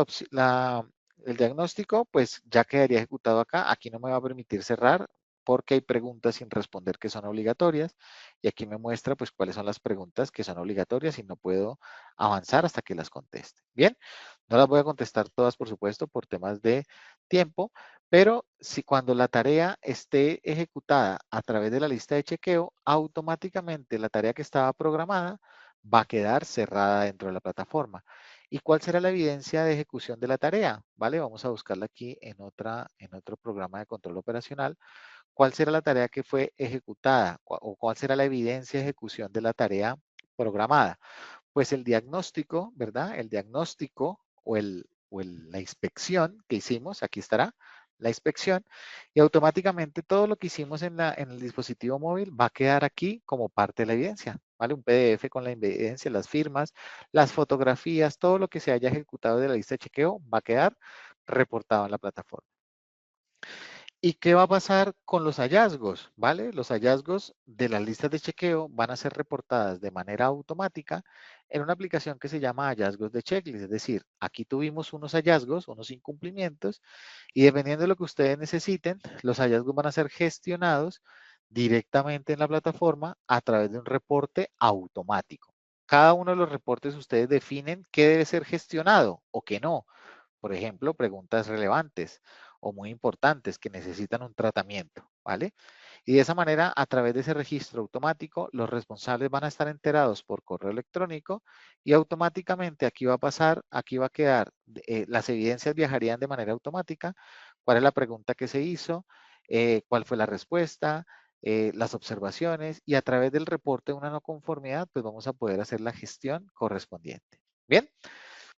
el diagnóstico, pues ya quedaría ejecutado acá. Aquí no me va a permitir cerrar porque hay preguntas sin responder que son obligatorias y aquí me muestra pues cuáles son las preguntas que son obligatorias y no puedo avanzar hasta que las conteste. Bien, no las voy a contestar todas, por supuesto, por temas de tiempo, pero si cuando la tarea esté ejecutada a través de la lista de chequeo, automáticamente la tarea que estaba programada va a quedar cerrada dentro de la plataforma. ¿Y cuál será la evidencia de ejecución de la tarea? ¿Vale? Vamos a buscarla aquí en otro programa de control operacional. ¿Cuál será la tarea que fue ejecutada? ¿O cuál será la evidencia de ejecución de la tarea programada? Pues el diagnóstico, ¿verdad? El diagnóstico la inspección que hicimos, aquí estará, la inspección, y automáticamente todo lo que hicimos en el dispositivo móvil va a quedar aquí como parte de la evidencia, ¿vale? Un PDF con la evidencia, las firmas, las fotografías, todo lo que se haya ejecutado de la lista de chequeo va a quedar reportado en la plataforma. ¿Y qué va a pasar con los hallazgos? ¿Vale? Los hallazgos de las listas de chequeo van a ser reportadas de manera automática en una aplicación que se llama hallazgos de checklist. Es decir, aquí tuvimos unos hallazgos, unos incumplimientos, y dependiendo de lo que ustedes necesiten, los hallazgos van a ser gestionados directamente en la plataforma a través de un reporte automático. Cada uno de los reportes ustedes definen qué debe ser gestionado o qué no. Por ejemplo, preguntas relevantes o muy importantes que necesitan un tratamiento, ¿vale? Y de esa manera, a través de ese registro automático, los responsables van a estar enterados por correo electrónico y automáticamente aquí va a pasar, aquí va a quedar, las evidencias viajarían de manera automática, cuál es la pregunta que se hizo, cuál fue la respuesta, las observaciones y a través del reporte de una no conformidad, pues vamos a poder hacer la gestión correspondiente. Bien,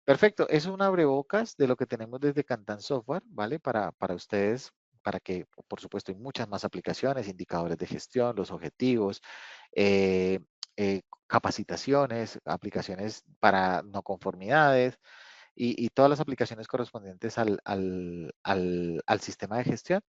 perfecto. Es un abrebocas de lo que tenemos desde Cantan Software, ¿vale? Para ustedes, para que, por supuesto, hay muchas más aplicaciones, indicadores de gestión, los objetivos, eh, capacitaciones, aplicaciones para no conformidades y todas las aplicaciones correspondientes al sistema de gestión.